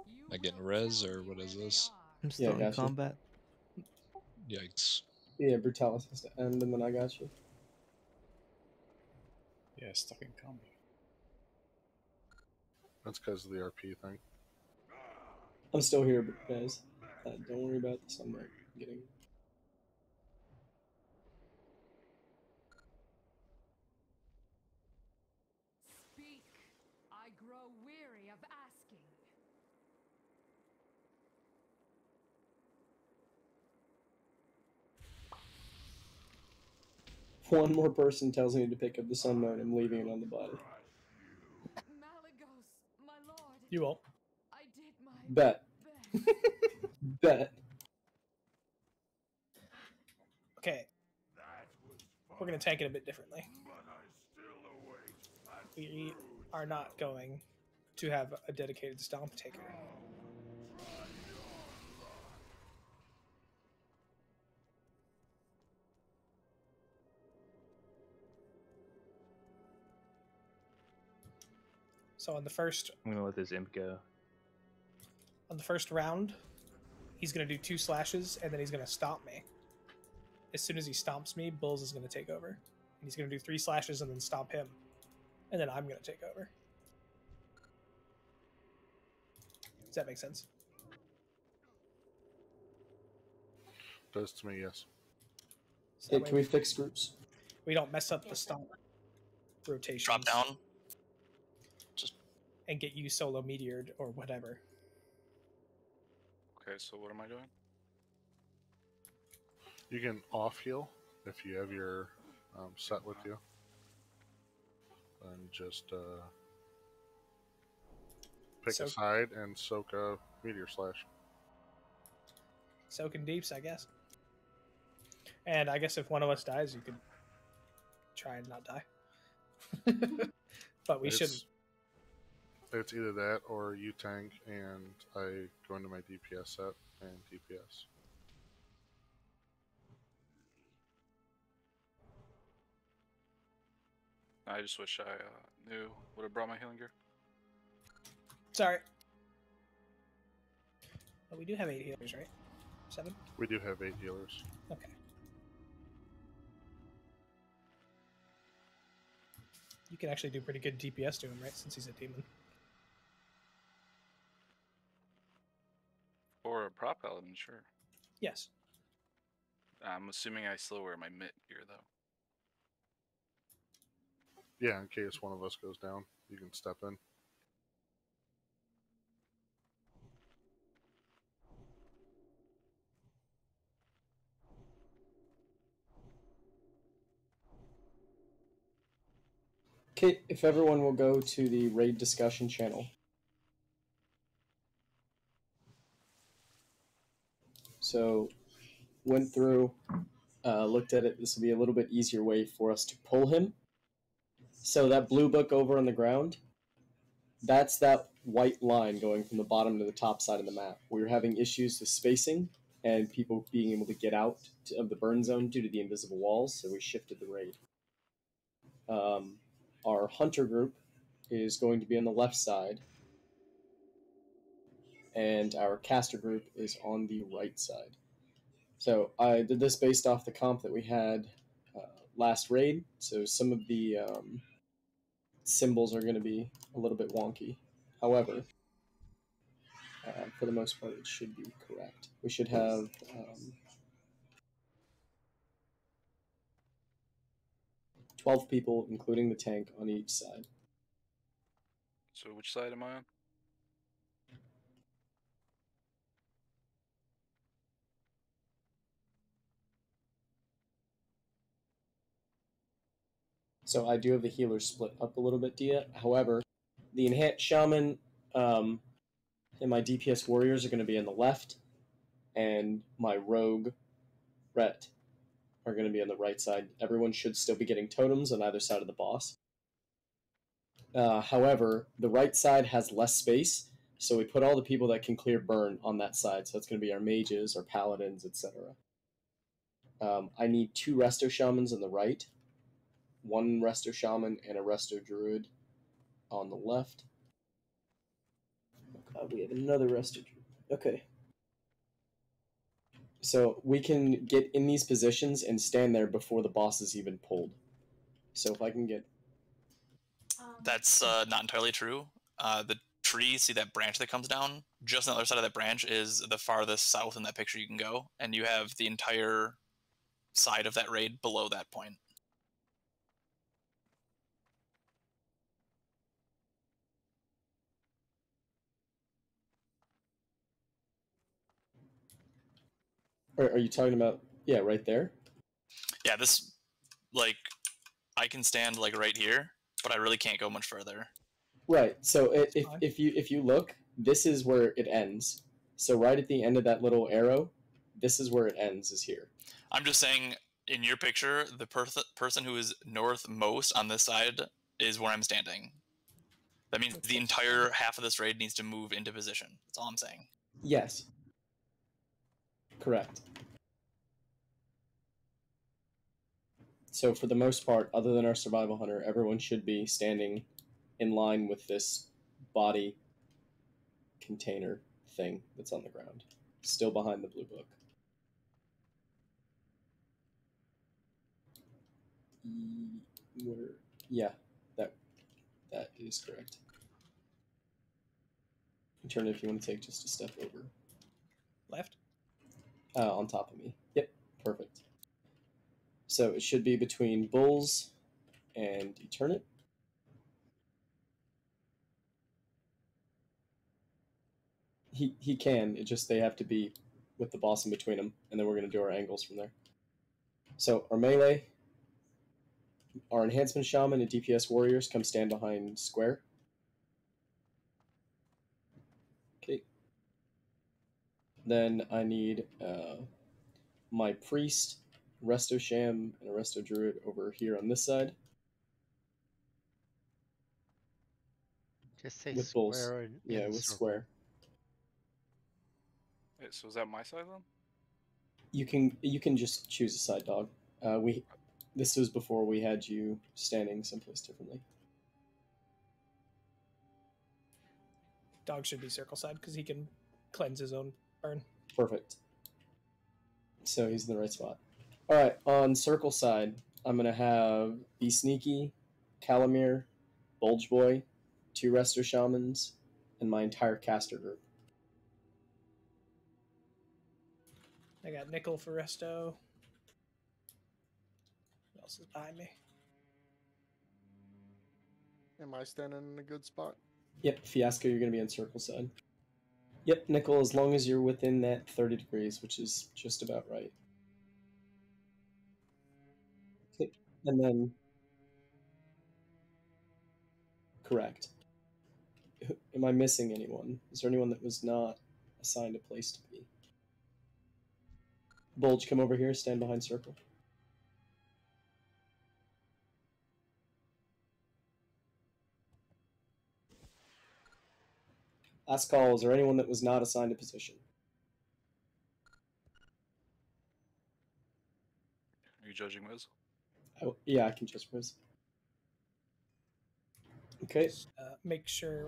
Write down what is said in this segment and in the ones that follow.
Am I getting res or what is this? I'm Yeah, still in gotcha. combat. Yikes. Yeah, brutallus has to end, and then I got you. Yeah, stuck in combat. That's because of the RP thing. I'm still here, guys. Don't worry about this. I'm not getting. Speak. I grow weary of asking. One more person tells me to pick up the sunmone. I'm leaving it on the body. Malagos, my lord. You won't. I did my Bet. best. Bet. Okay. We're going to tank it a bit differently. We are not going to have a dedicated stomp taker. So on the first I'm gonna let this imp go. round, he's going to do 2 slashes, and then he's going to stomp me. As soon as he stomps me, Bulls is going to take over. And he's going to do 3 slashes and then stomp him. And then I'm going to take over. Does that make sense? Does to me, yes. So Hey, that can way we fix groups? we don't mess up the stomp rotations. Drop down. And get you solo meteored or whatever. Okay, so what am I doing? You can off heal if you have your set with you. And just pick a side and soak a meteor slash. Soaking deeps, I guess. And I guess if one of us dies, you could try and not die. But we shouldn't. It's either that or you tank and I go into my DPS set and DPS. I just wish I knew would have brought my healing gear. Sorry. But we do have 8 healers, right? 7? We do have 8 healers. Okay. You can actually do pretty good DPS to him, right? Since he's a demon. Or a prop paladin, sure. Yes. I'm assuming I still wear my mitt gear, though. Yeah, in case one of us goes down, you can step in. Okay, if everyone will go to the raid discussion channel. So, went through, looked at it. This will be a little bit easier way for us to pull him. So that blue book over on the ground, that's that white line going from the bottom to the top side of the map. We were having issues with spacing and people being able to get out of the burn zone due to the invisible walls, so we shifted the raid. Our hunter group is going to be on the left side, and our caster group is on the right side. So I did this based off the comp that we had last raid, so some of the symbols are going to be a little bit wonky. However, for the most part, it should be correct. We should have 12 people, including the tank, on each side. So which side am I on? So I do have the healers split up a little bit, Dia. However, the enhanced shaman and my DPS warriors are going to be on the left, and my rogue Ret are going to be on the right side. Everyone should still be getting totems on either side of the boss. However, the right side has less space, so we put all the people that can clear burn on that side. So that's going to be our mages, our paladins, etc. I need 2 resto shamans on the right, 1 resto shaman, and a resto druid on the left. We have another resto druid. Okay. So we can get in these positions and stand there before the boss is even pulled. So if I can get... That's not entirely true. The tree, see that branch that comes down? Just on the other side of that branch is the farthest south in that picture you can go, and you have the entire side of that raid below that point. Are you talking about... Yeah, right there? Yeah, this, like, I can stand, like, right here, but I really can't go much further. Right. So fine. if you look, this is where it ends. So right at the end of that little arrow, this is where it ends, is here. I'm just saying, in your picture, the person who is northmost on this side is where I'm standing. That means the entire half of this raid needs to move into position. That's all I'm saying. Yes. Correct. So for the most part, other than our survival hunter, everyone should be standing in line with this body container thing that's on the ground, still behind the blue book. Yeah, that is correct. Turn it if you want to take just a step over. Left? On top of me. Yep, perfect. So it should be between Bulls and Eternate. He can, it just they have to be with the boss in between them, and then we're going to do our angles from there. So our melee, our enhancement shaman and DPS warriors come stand behind square. Okay. Then I need my priest, resto sham, and a resto druid over here on this side. Just say with square bulls. and Yeah, with circle. square. Wait, so is that my side then? You can just choose a side, dog. This was before we had you standing someplace differently. Dog should be circle side because he can cleanse his own burn. Perfect. So he's in the right spot. All right, on circle side, I'm gonna have Be Sneaky, Calamir, Bulge Boy, 2 Resto Shamans, and my entire caster group. I got Nickel for resto. Who else is behind me? Am I standing in a good spot? Yep, Fiasco, you're gonna be on circle side. Yep, Nickel, as long as you're within that 30 degrees, which is just about right. Okay, and then... Correct. Am I missing anyone? Is there anyone that was not assigned a place to be? Bulge, come over here, stand behind circle. Last call, is there anyone that was not assigned a position? Are you judging Wiz? Yeah, I can just Riz. Okay. Make sure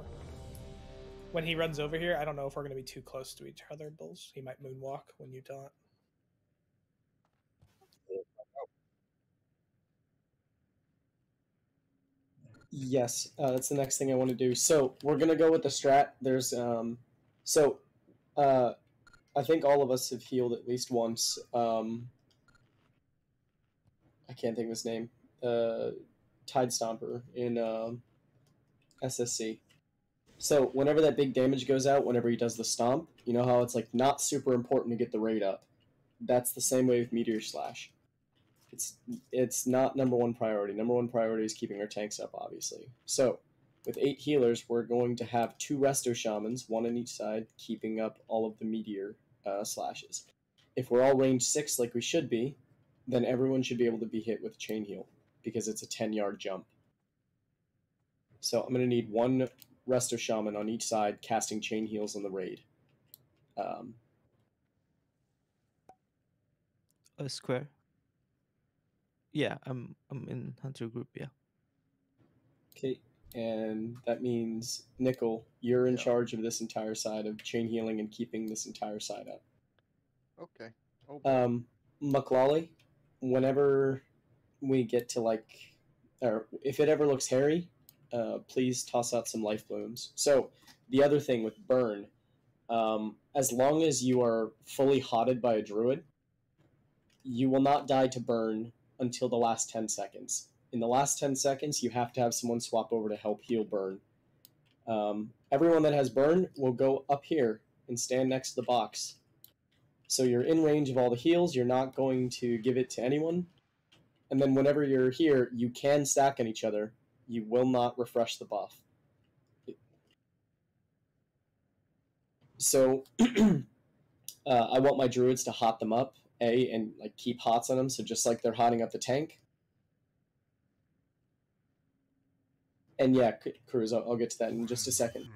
when he runs over here, I don't know if we're going to be too close to each other, Bulls. He might moonwalk when you taunt. Yes, that's the next thing I want to do. So we're gonna go with the strat. There's I think all of us have healed at least once. I can't think of his name. Tide Stomper in SSC. So whenever that big damage goes out, whenever he does the stomp, you know how it's like not super important to get the rate up. That's the same way with Meteor Slash. It's not number one priority. Number one priority is keeping our tanks up, obviously. So with 8 healers, we're going to have 2 Resto Shamans, 1 on each side, keeping up all of the Meteor slashes. If we're all range 6 like we should be, then everyone should be able to be hit with Chain Heal, because it's a 10-yard jump. So I'm going to need 1 Resto Shaman on each side casting Chain Heals on the raid. A square. Yeah, I'm in hunter group. Yeah. Okay, and that means Nickel, you're in Yeah. charge of this entire side of chain healing and keeping this entire side up. Okay. Oh boy. McLawley, whenever we get to or if it ever looks hairy, please toss out some life blooms. So the other thing with burn, as long as you are fully hotted by a druid, you will not die to burn until the last 10 seconds. In the last 10 seconds, you have to have someone swap over to help heal burn. Everyone that has burn will go up here and stand next to the box. So you're in range of all the heals, you're not going to give it to anyone. And then whenever you're here, you can stack on each other. You will not refresh the buff. So I want my druids to hot them up, and keep hots on them, so just like they're hotting up the tank. And yeah, Cruz, I'll get to that in just a second.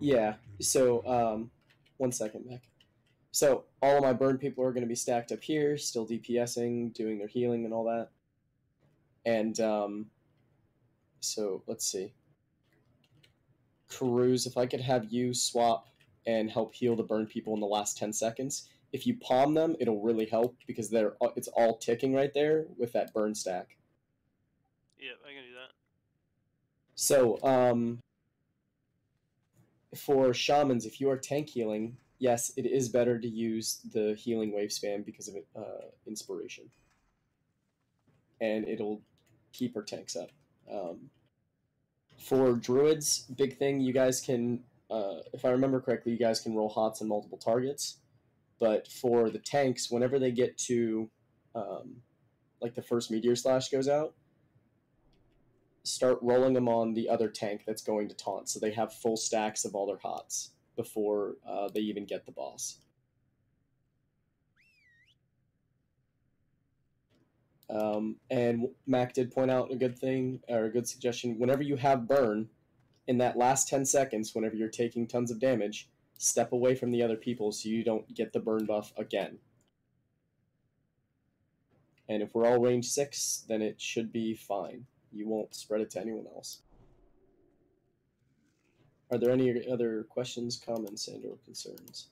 Yeah, so 1 second, Mac. So all of my burn people are going to be stacked up here, still DPSing, doing their healing and all that. And so let's see. Cruz, if I could have you swap and help heal the burn people in the last 10 seconds. If you palm them, it'll really help because it's all ticking right there with that burn stack. Yeah, I can do that. So, for shamans, if you are tank healing, yes, it is better to use the healing wave spam because of inspiration. And it'll keep our tanks up. For druids, big thing, you guys can, if I remember correctly, you guys can roll hots on multiple targets. But for the tanks, whenever they get to, the first meteor slash goes out, start rolling them on the other tank that's going to taunt, so they have full stacks of all their hots before they even get the boss. And Mac did point out a good thing, or a good suggestion. Whenever you have burn, in that last 10 seconds, whenever you're taking tons of damage, step away from the other people so you don't get the burn buff again. And if we're all range 6, then it should be fine. You won't spread it to anyone else. Are there any other questions, comments, and or concerns?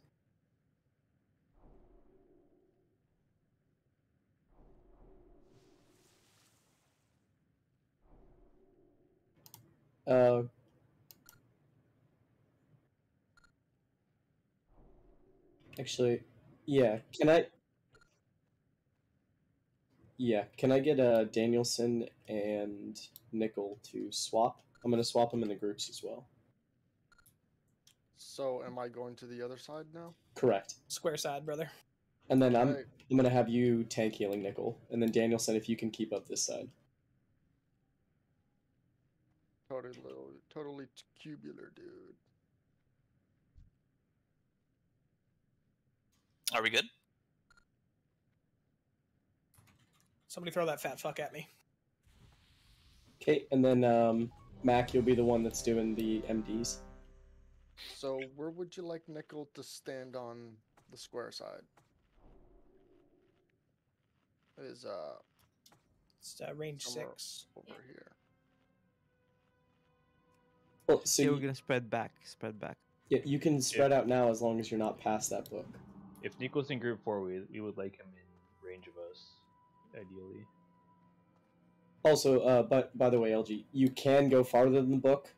Actually, yeah. Can I get Danielson and Nickel to swap? I'm gonna swap them in the groups as well. So am I going to the other side now? Correct. Square side, brother. And then Okay. I'm gonna have you tank healing Nickel, and then Danielson, if you can keep up this side. Totally tubular, dude. Are we good? Somebody throw that fat fuck at me. Okay, and then Mac, you'll be the one that's doing the MDs. So where would you like Nickel to stand on the square side? Is It's range somewhere 6. over here. Well, so we're gonna spread back. yeah, you can spread out now as long as you're not past that book. If Nico's in group 4, we would like him in range of us, ideally. Also, but by the way, LG, you can go farther than the book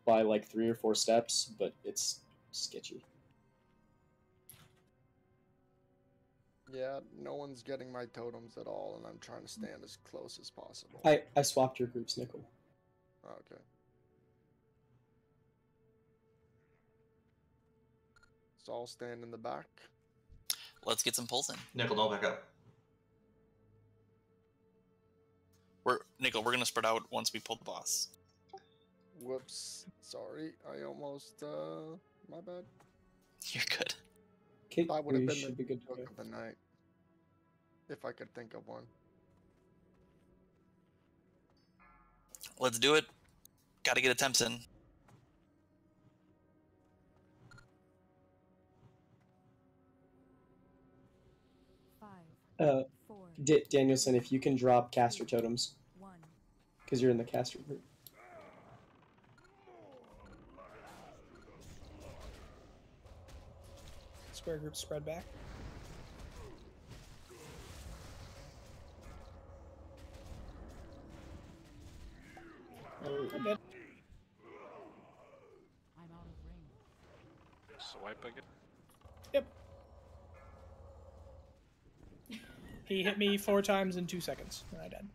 by 3 or 4 steps, but it's sketchy. Yeah, no one's getting my totems at all, and I'm trying to stand as close as possible. I swapped your groups, Nickel. Okay. So I'll stand in the back. Let's get some pulls in. Nickel, don't back up. Nickel, we're gonna spread out once we pull the boss. Whoops. Sorry. I almost my bad. You're good. Okay, That would have we been should the be good to book go. of the night. If I could think of one. Let's do it. Gotta get attempts in. Five, 4, Danielson, if you can drop caster totems, One. because you're in the caster group. Square group spread back. I'm dead. I'm out of range. Swipe again. Yep. He hit me 4 times in 2 seconds, and I died.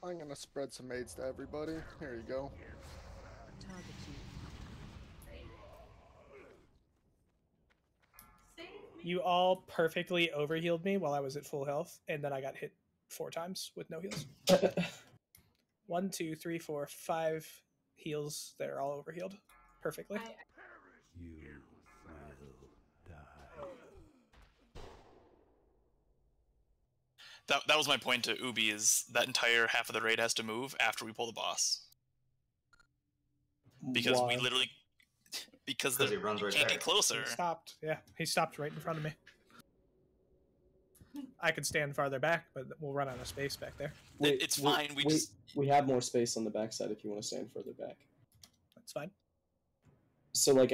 I'm gonna spread some aids to everybody. Here you go. Target you. You all perfectly overhealed me while I was at full health, and then I got hit 4 times with no heals. 1, 2, 3, 4, 5 heals that are all overhealed perfectly. You will die. That was my point to Ubi, is that entire half of the raid has to move after we pull the boss. Because Why? we literally... Because Because he runs right can't there. get closer. He stopped. Yeah, he stopped right in front of me. I could stand farther back, but we'll run out of space back there. It's fine. We have more space on the backside if you want to stand further back. That's fine. So, like,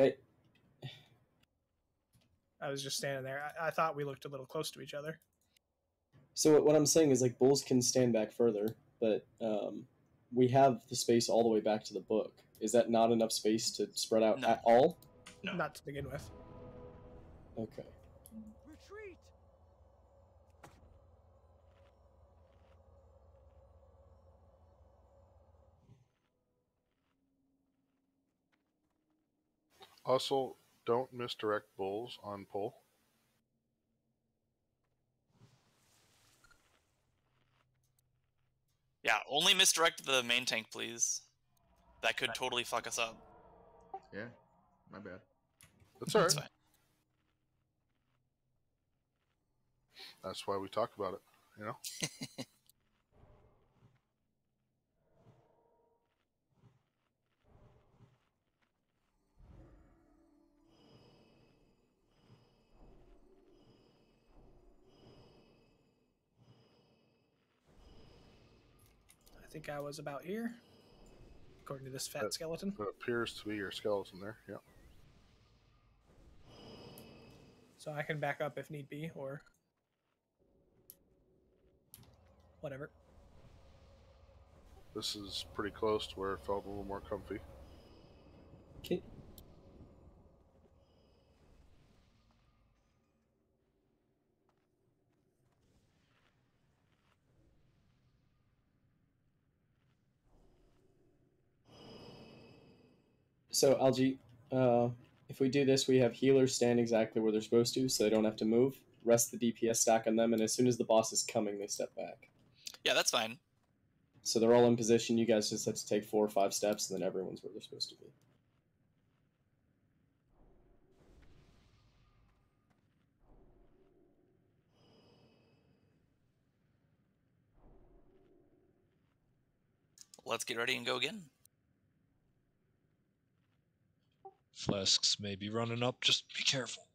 I was just standing there. I thought we looked a little close to each other. So what I'm saying is, like, bulls can stand back further, but we have the space all the way back to the book. Is that not enough space to spread out at all? No. Not to begin with. Okay. Retreat. Also, don't misdirect bulls on pull. Yeah, only misdirect the main tank, please. That could totally fuck us up. Yeah, my bad. That's alright. That's fine. That's why we talk about it, you know? I think I was about here, according to this fat skeleton. That appears to be your skeleton there, yeah. So I can back up if need be, or whatever. This is pretty close to where it felt a little more comfy. Okay. So, Algie, if we do this, we have healers stand exactly where they're supposed to, so they don't have to move. Rest the DPS stack on them, and as soon as the boss is coming, they step back. Yeah, that's fine. So they're all in position. You guys just have to take 4 or 5 steps, and then everyone's where they're supposed to be. Let's get ready and go again. Flasks may be running up. Just be careful.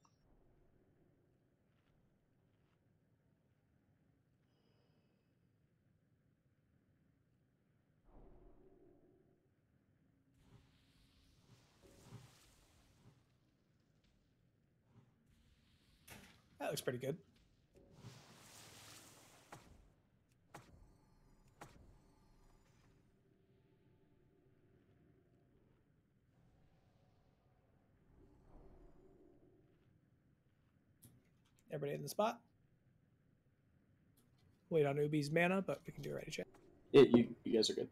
That looks pretty good. Everybody in the spot. Wait on Ubi's mana, but we can do a ready check. Yeah, you guys are good.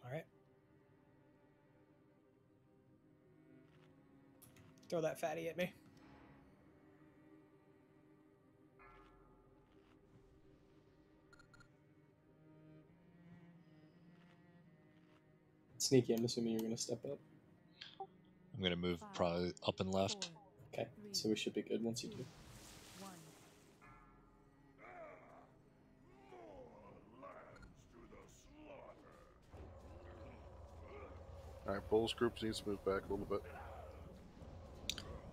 All right. Throw that fatty at me. Sneaky, I'm assuming you're gonna step up. I'm gonna move probably up and left. Okay, so we should be good once you do. Alright, Bulls group needs to move back a little bit.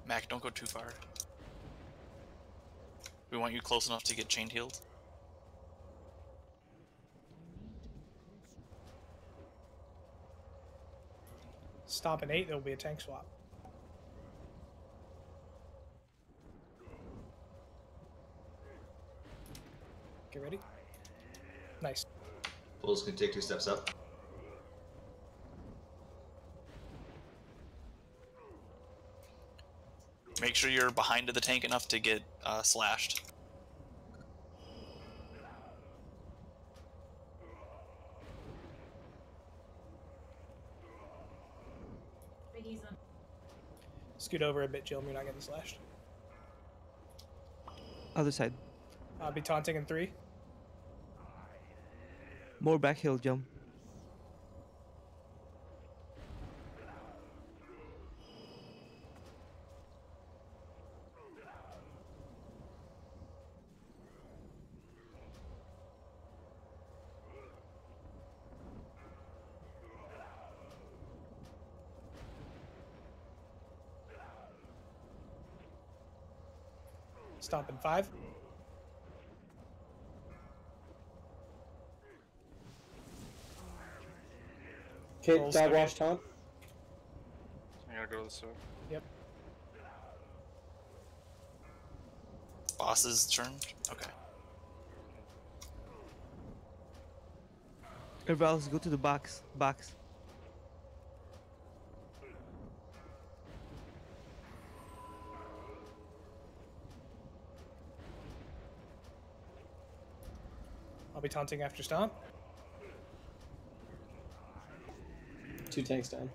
Mac, don't go too far. We want you close enough to get chained healed. Stop at 8, there'll be a tank swap. Get ready. Nice. Bulls can take 2 steps up. Make sure you're behind the tank enough to get slashed. Scoot over a bit, Jill. You're not getting slashed. Other side. I'll be taunting in 3. More back hill jump. Stomp in 5. Okay, Rolls dog okay. wash taunt. I gotta go this way. Yep. Boss's turn? Okay. Everybody else go to the box. Box. I'll be taunting after stomp. 2 tanks down.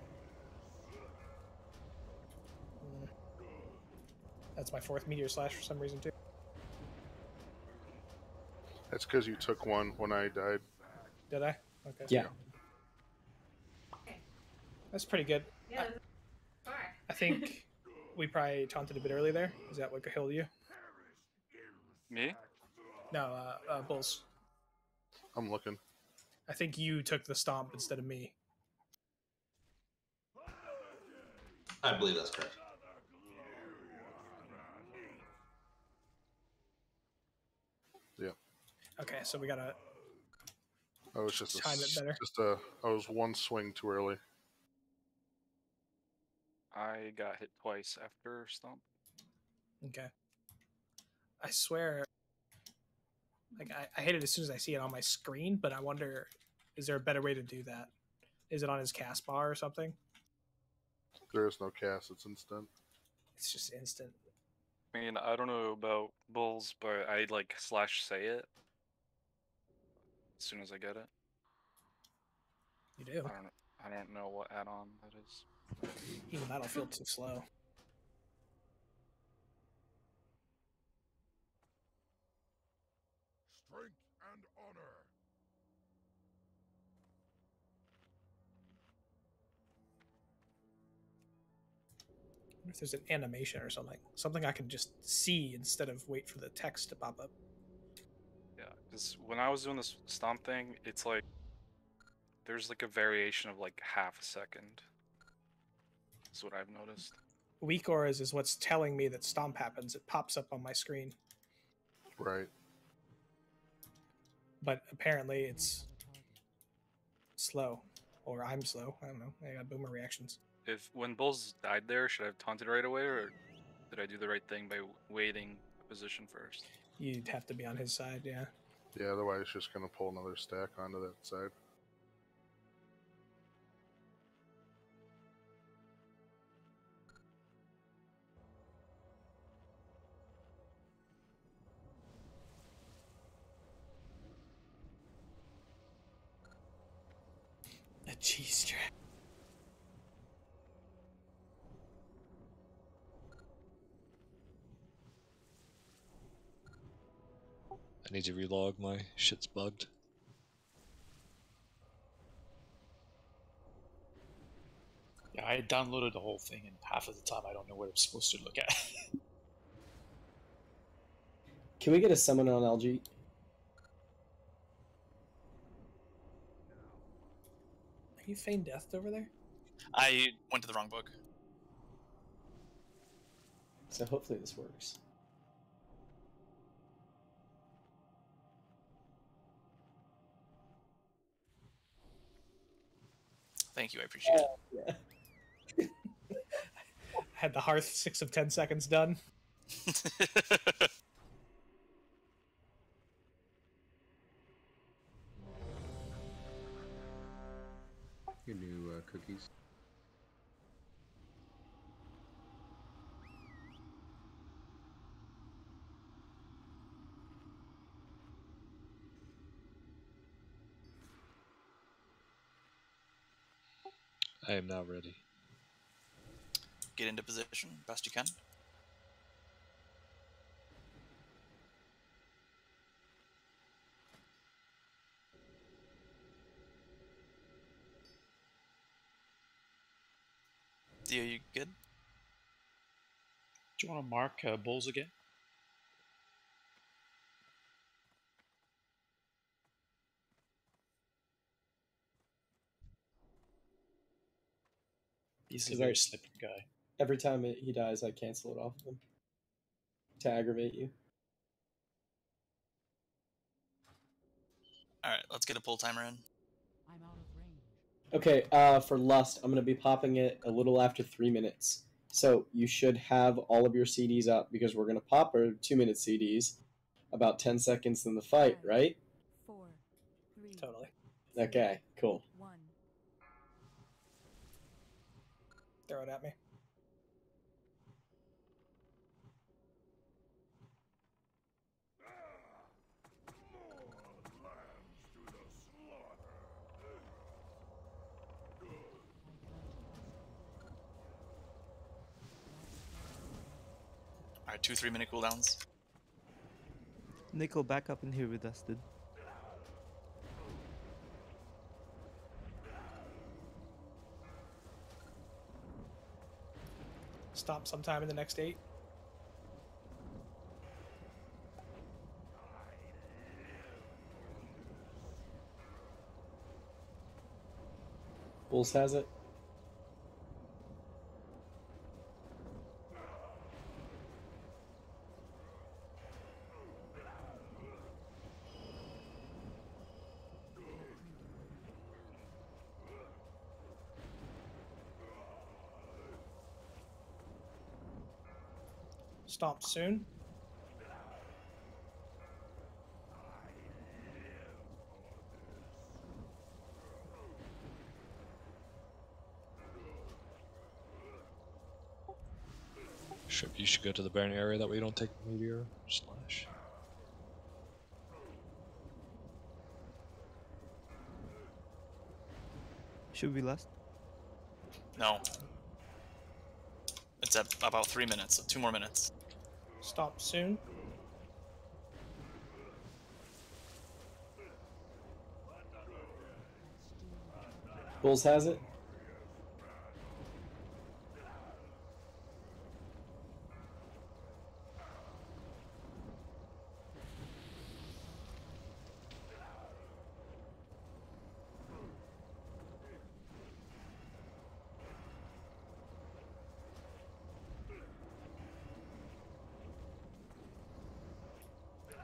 That's my 4th meteor slash for some reason too. That's because you took one when I died. Did I? Okay. Yeah. That's pretty good. I think we probably taunted a bit early there. Is that what killed you? Me? No, Bulls. I'm looking. I think you took the stomp instead of me. I believe that's correct. Yeah. Okay, so we gotta I was just time it better. I was one swing too early. I got hit twice after stomp. Okay. I swear, like I hit it as soon as I see it on my screen, but I wonder, is there a better way to do that? Is it on his cast bar or something? There is no cast, it's instant. It's just instant. I mean, I don't know about Bulls, but I like slash say it as soon as I get it. You do? I don't know what add-on that is. Even that'll feel too slow. Strength and honor. I wonder if there's an animation or something I can just see instead of wait for the text to pop up. Yeah, because when I was doing this stomp thing, it's like there's like a variation of like half a second. That's what I've noticed. Weak auras is what's telling me that stomp happens. It pops up on my screen. Right. But apparently it's slow. Or I'm slow. I don't know. I got boomer reactions. If when Bulls died there, should I have taunted right away, or did I do the right thing by waiting a position first? You'd have to be on his side, yeah. Yeah, otherwise it's just gonna pull another stack onto that side. A cheese strap. I need to relog, my shit's bugged. I downloaded the whole thing, and half of the time I don't know what I'm supposed to look at. Can we get a summon on LG? Are you feign death over there? I went to the wrong book. So hopefully this works. Thank you, I appreciate it. Yeah. Had the hearth 6 of 10 seconds done. Your new cookies. I am now ready. Get into position best you can. Theo, you good? Do you want to mark bulls again? He's a very slippery guy. Every time he dies, I cancel it off of him to aggravate you. All right, let's get a pull timer in. I'm out of range. Okay, for Lust, I'm going to be popping it a little after 3 minutes. So you should have all of your CDs up because we're going to pop our 2-minute CDs about 10 seconds in the fight, right? 4, 3. Totally. Okay, cool. 1. Throw it at me. All right, 2 3-minute cooldowns. Nickel, back up in here with us, dude. Stop sometime in the next 8. Bulls has it. Stomp soon. You should go to the burn area, that way you don't take the meteor slash. Should we last? No. It's at about 3 minutes, so 2 more minutes. Stomp soon. Bulls has it.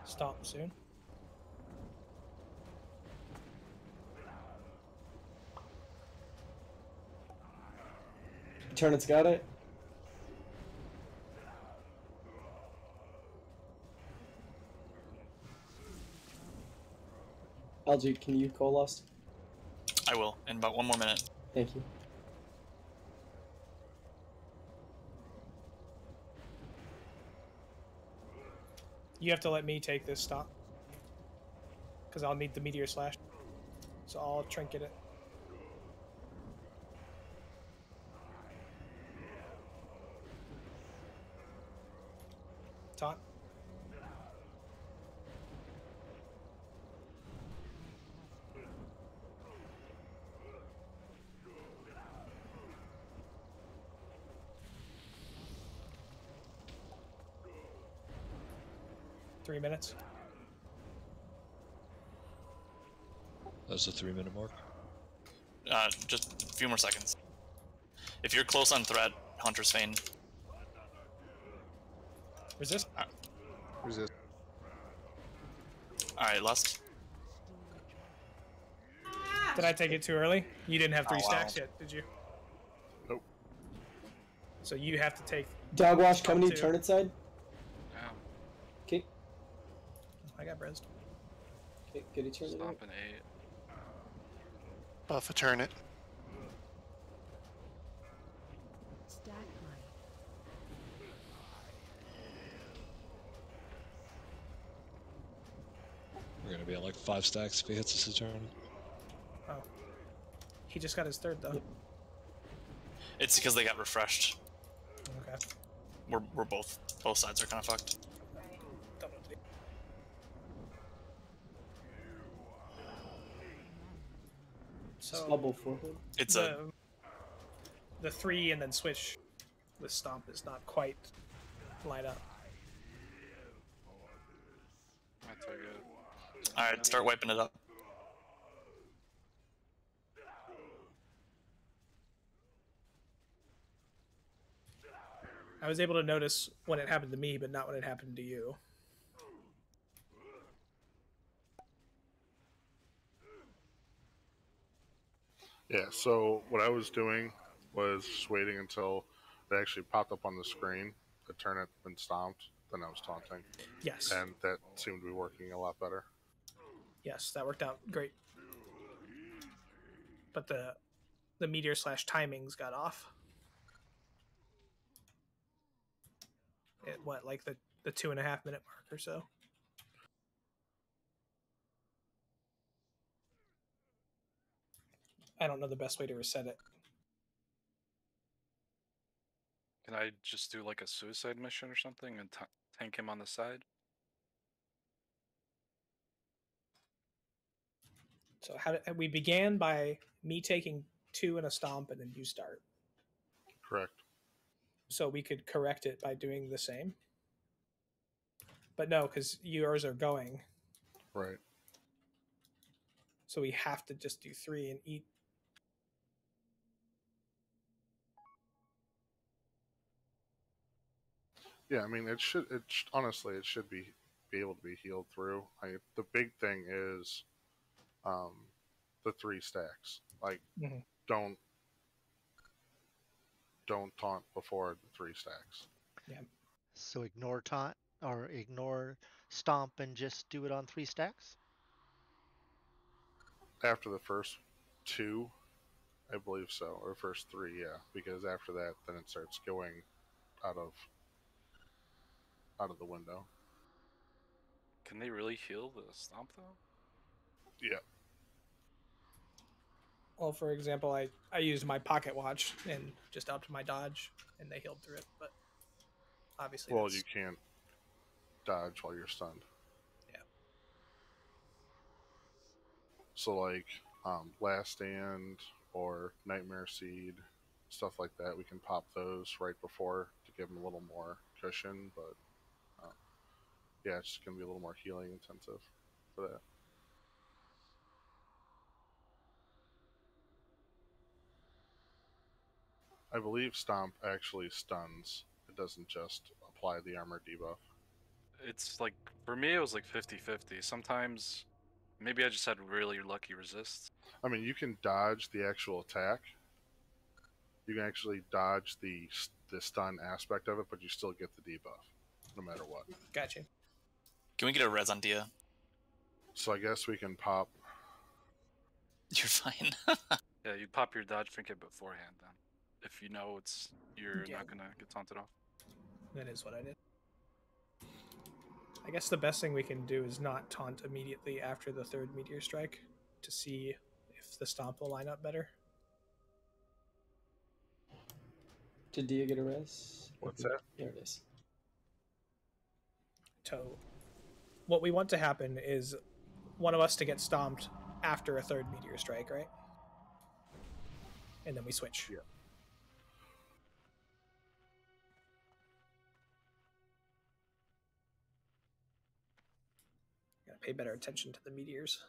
Stomp soon. Eternit's got it. LG, can you call Lust? I will, in about 1 more minute. Thank you. You have to let me take this stop. Because I'll need the meteor slash. So I'll trinket it. Taunt. 3 minutes. That's the 3-minute mark. Just a few more seconds. If you're close on threat, Hunter's Fane. Resist. Resist. Alright, Lust. Did I take it too early? You didn't have 3 Oh, wow. stacks yet, did you? Nope. So you have to take. Dogwash, coming to you, 2. turn it side. Yeah. Okay. I got brezzed. Okay, good, he turned it. Stomp an 8. Buff a turn it. Stack line. We're gonna be at like 5 stacks if he hits us a turn. Oh. He just got his 3rd though. It's because they got refreshed. Okay. We're both sides are kind of fucked. So bubble forward. It's the 3 and then switch with stomp is not quite lined up. That's very good. Alright, start wiping it up. I was able to notice when it happened to me, but not when it happened to you. Yeah, so what I was doing was just waiting until it actually popped up on the screen, the turn had been stomped, then I was taunting. Yes. And that seemed to be working a lot better. Yes, that worked out great. But the meteor / timings got off. At what, like the 2.5 minute mark or so? I don't know the best way to reset it. Can I just do like a suicide mission or something and tank him on the side? So we began by me taking 2 and a stomp, and then you start. Correct. So we could correct it by doing the same. But no, because yours are going. Right. So we have to just do 3 and eat. Yeah, I mean, honestly, it should be able to be healed through. The big thing is the 3 stacks. Like, Mhm. don't taunt before the 3 stacks. Yeah. So ignore taunt or ignore stomp and just do it on 3 stacks? After the first 2, I believe so, or first 3, yeah, because after that, then it starts going out of the window. Can they really heal the stomp though? Yeah. Well, for example, I used my pocket watch and just upped my dodge, and they healed through it. But obviously, Well, you can't dodge while you're stunned. Yeah. So, like, Last Stand or Nightmare Seed, stuff like that, we can pop those right before to give them a little more cushion, but yeah, it's just going to be a little more healing intensive for that. I believe Stomp actually stuns. It doesn't just apply the armor debuff. It's like, for me, it was like 50-50. Sometimes, maybe I just had really lucky resists. I mean, you can dodge the actual attack. You can actually dodge the stun aspect of it, but you still get the debuff, no matter what. Gotcha. Can we get a res on Dia? So I guess we can pop. You're fine. Yeah, you pop your dodge trinket beforehand then. If you know you're Yeah. not gonna get taunted off. That is what I did. I guess the best thing we can do is not taunt immediately after the 3rd meteor strike to see if the stomp will line up better. Did Dia get a res? What's that? There it is. So what we want to happen is one of us to get stomped after a 3rd meteor strike, right? And then we switch. Yeah. pay better attention to the meteors.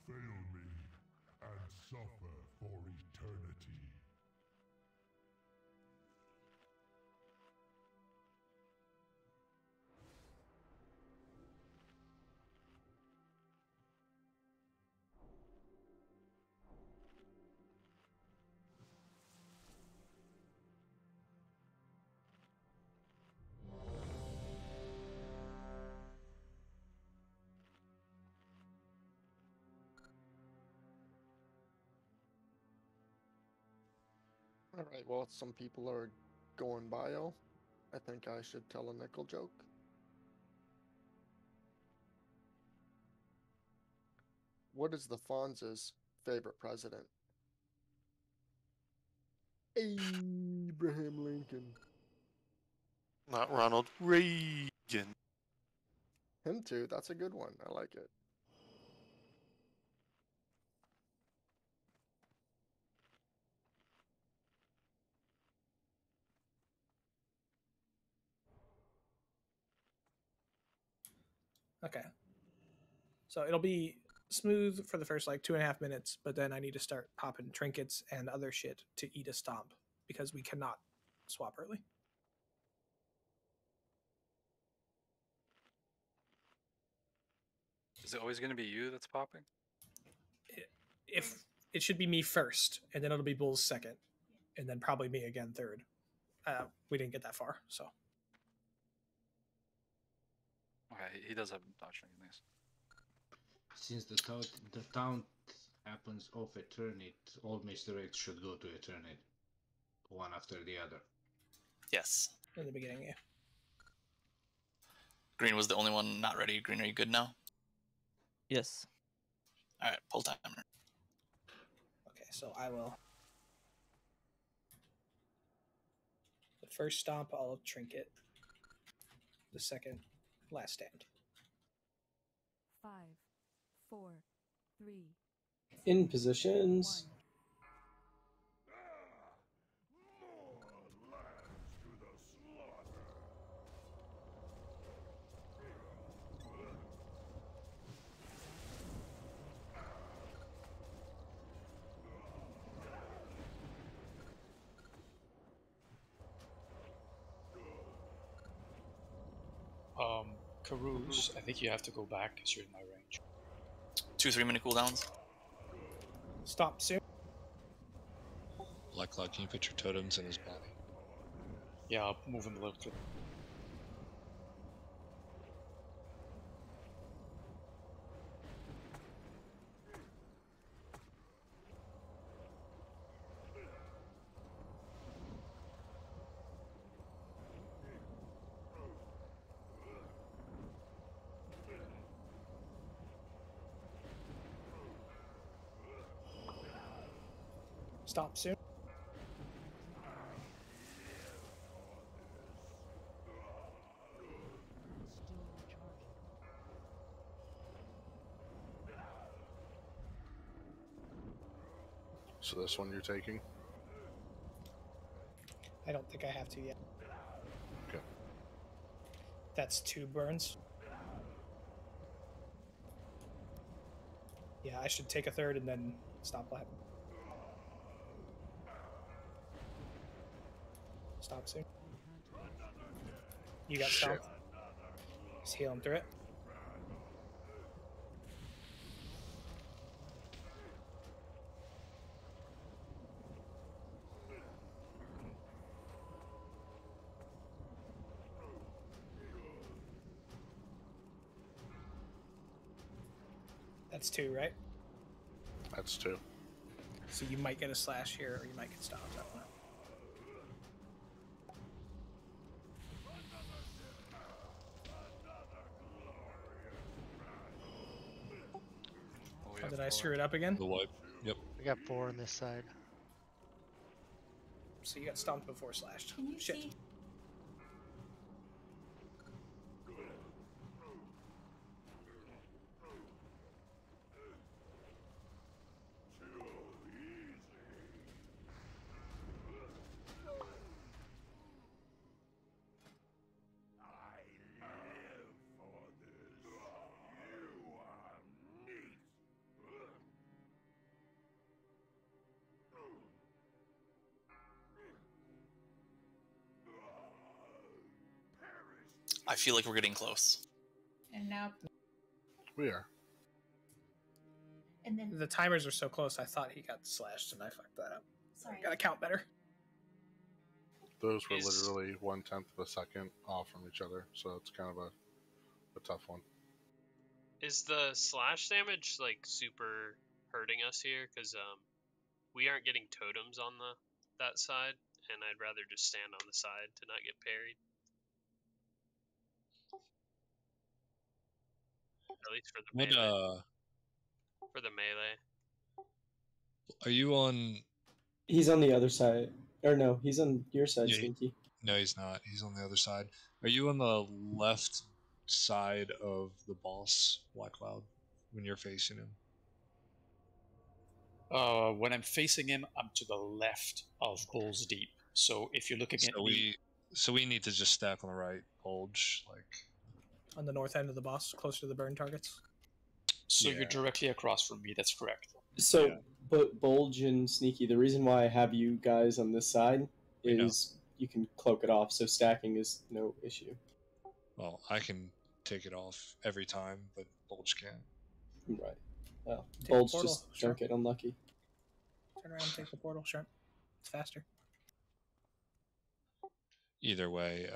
Fail me and suffer for eternity. Alright, well, some people are going bio. I think I should tell a nickel joke. What is the Fonz's favorite president? Abraham Lincoln. Not Ronald Reagan. Him too. That's a good one. I like it. Okay. So it'll be smooth for the first like 2.5 minutes, but then I need to start popping trinkets and other shit to eat a stomp because we cannot swap early. Is it always going to be you that's popping? If it should be me first, and then it'll be Bulls second, and then probably me again third. We didn't get that far, so. Okay, he does have dodge things. Since the taunt happens off a turn, all misdirects should go to a turn it, one after the other. Yes. In the beginning, yeah. Green was the only one not ready. Green, are you good now? Yes. All right, pull timer. Okay, so I will. The first stomp, I'll trinket. The second, last stand. 5, 4, 3. In positions. Carouse, I think you have to go back because you're in my range. 2 3-minute cooldowns. Stop soon. Black Cloud, can you put your totems in his body? Yeah, I'll move him a little bit. Stop soon. So this one you're taking? I don't think I have to yet. Okay. That's 2 burns. Yeah, I should take a third and then stop lap. Stop soon. You got stomped. Just healing through it. That's 2, right? That's 2. So you might get a slash here, or you might get stopped. I don't know. Oh, did I screw it up again? The wipe. Yep. We got 4 on this side. So you got stomped before slashed. Shit. See? I feel like we're getting close. And now, We are. and then The timers are so close, I thought he got slashed, and I fucked that up. sorry. Gotta count better. Those were literally 1/10 of a second off from each other, so it's kind of a tough one. Is the slash damage like super hurting us here? Because we aren't getting totems on that side, and I'd rather just stand on the side to not get parried. At least for the melee. For the melee. Are you on? He's on the other side. Or no, he's on your side, Yeah, Stinky. No, he's not. He's on the other side. Are you on the left side of the boss, Black Cloud, when you're facing him? When I'm facing him, I'm to the left of Bulls Deep. So if you're looking at me, So we need to just stack on the right bulge, like On the north end of the boss, closer to the burn targets. so Yeah. you're directly across from me. That's correct. So, but Bulge and Sneaky, the reason why I have you guys on this side is you can cloak it off, so stacking is no issue. Well, I can take it off every time, but Bulge can't. Right. Well, Take Bulge the portal, just sure. don't get unlucky. Turn around and take the portal, Shrimp. It's faster. Either way,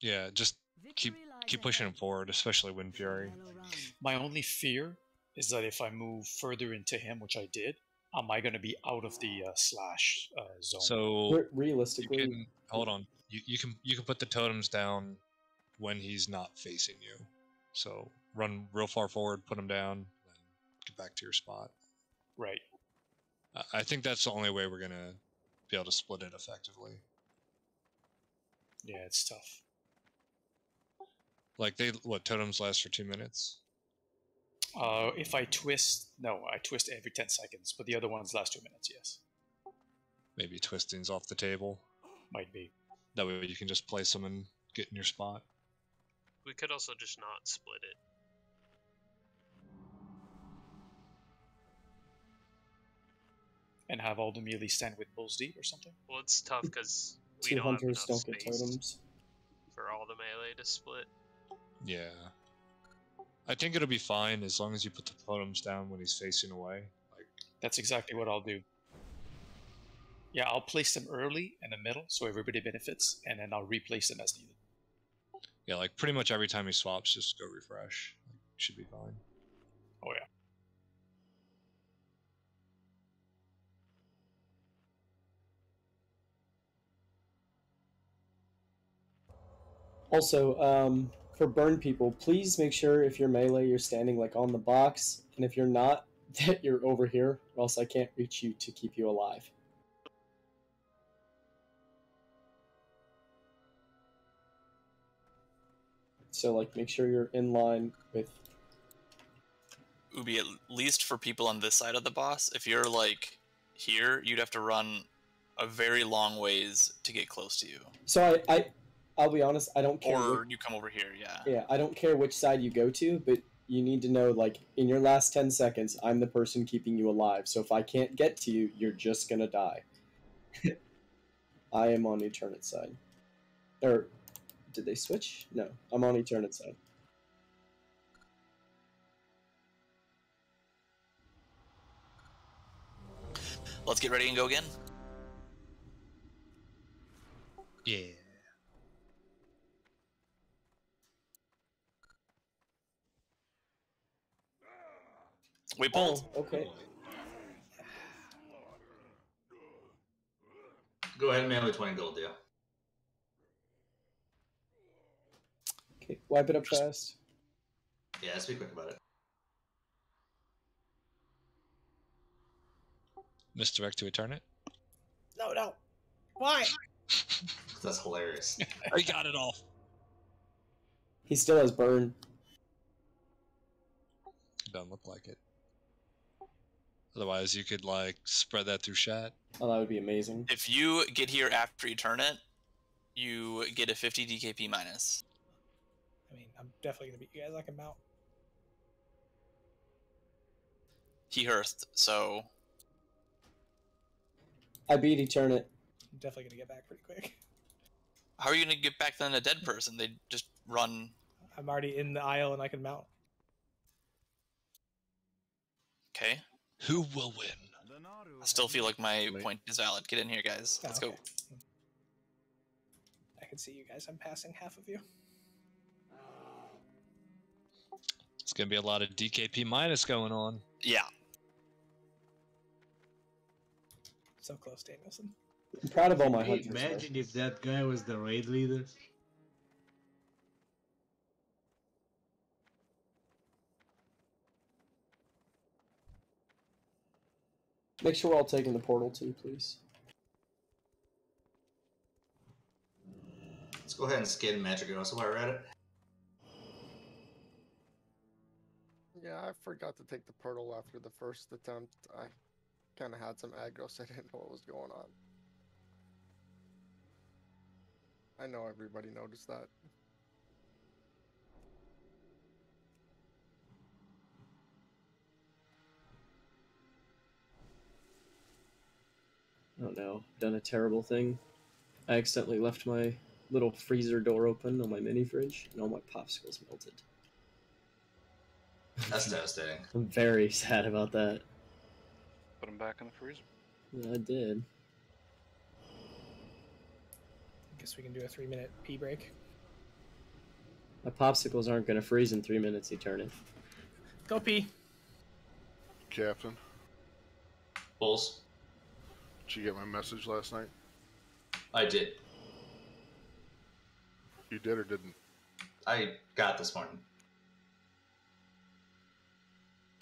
yeah, just keep pushing him forward, especially Wind Fury. My only fear is that if I move further into him, which I did, am I going to be out of the slash zone? So realistically, you can, hold on. You can put the totems down when he's not facing you. So run real far forward, put him down, then get back to your spot. Right. I think that's the only way we're gonna be able to split it effectively. Yeah, it's tough. Like totems last for 2 minutes? If I twist, no, I twist every 10 seconds, but the other ones last 2 minutes, yes. Maybe twisting's off the table. Might be. That way you can just place them and get in your spot. We could also just not split it. And have all the melee stand with Bulls Deep or something? Well, it's tough because we Two don't have hunters enough don't get space totems. for all the melee to split. Yeah. I think it'll be fine as long as you put the totems down when he's facing away. That's exactly what I'll do. Yeah, I'll place them early in the middle so everybody benefits, and then I'll replace them as needed. Yeah, like pretty much every time he swaps, just go refresh. Should be fine. Oh yeah. Also, for burn people, please make sure if you're melee, you're standing like on the box, and if you're not, that you're over here, or else I can't reach you to keep you alive. So, like, make sure you're in line with. Ubi, at least for people on this side of the boss, if you're like here, you'd have to run a very long ways to get close to you. So I'll be honest, I don't care. Or you come over here, yeah. Yeah, I don't care which side you go to, but you need to know, like, in your last 10 seconds, I'm the person keeping you alive. So if I can't get to you, you're just gonna die. I am on Eternate side. Or, did they switch? No, I'm on Eternate side. Let's get ready and go again. Yeah. We pulled. Oh, okay. Go ahead and mail me 20 gold, yeah. Okay, wipe it up fast. Yeah, let's be quick about it. Misdirect to Eternate? No. Why? That's hilarious. I got it off. He still has burn. Doesn't look like it. Otherwise, you could, like, spread that through chat. Oh, that would be amazing. If you get here after Eternate, you get a 50 DKP minus. I mean, I'm definitely gonna beat you guys. I can mount. He hearthed, so I beat Eternate. I'm definitely gonna get back pretty quick. How are you gonna get back then a dead person? They just run. I'm already in the aisle and I can mount. Okay. Who will win? I still feel like my point is valid. Get in here, guys. Let's go. I can see you guys. I'm passing half of you. It's gonna be a lot of DKP minus going on. Yeah. So close, Danielson. I'm proud of all my Hey, hunters. imagine if that guy was the raid leader. Make sure we're all taking the portal too, please. Let's go ahead and skin Magic Arrow while we're at it. Yeah, I forgot to take the portal after the first attempt. I kind of had some aggro, so I didn't know what was going on. I know everybody noticed that. Oh no, done a terrible thing. I accidentally left my little freezer door open on my mini fridge, and all my popsicles melted. That's devastating. I'm very sad about that. Put them back in the freezer. Yeah, I did. Guess we can do a 3-minute pee break. My popsicles aren't gonna freeze in 3 minutes, Eternity. Go pee. Captain. Bulls. Did you get my message last night? I did. You did or didn't? I got it this morning.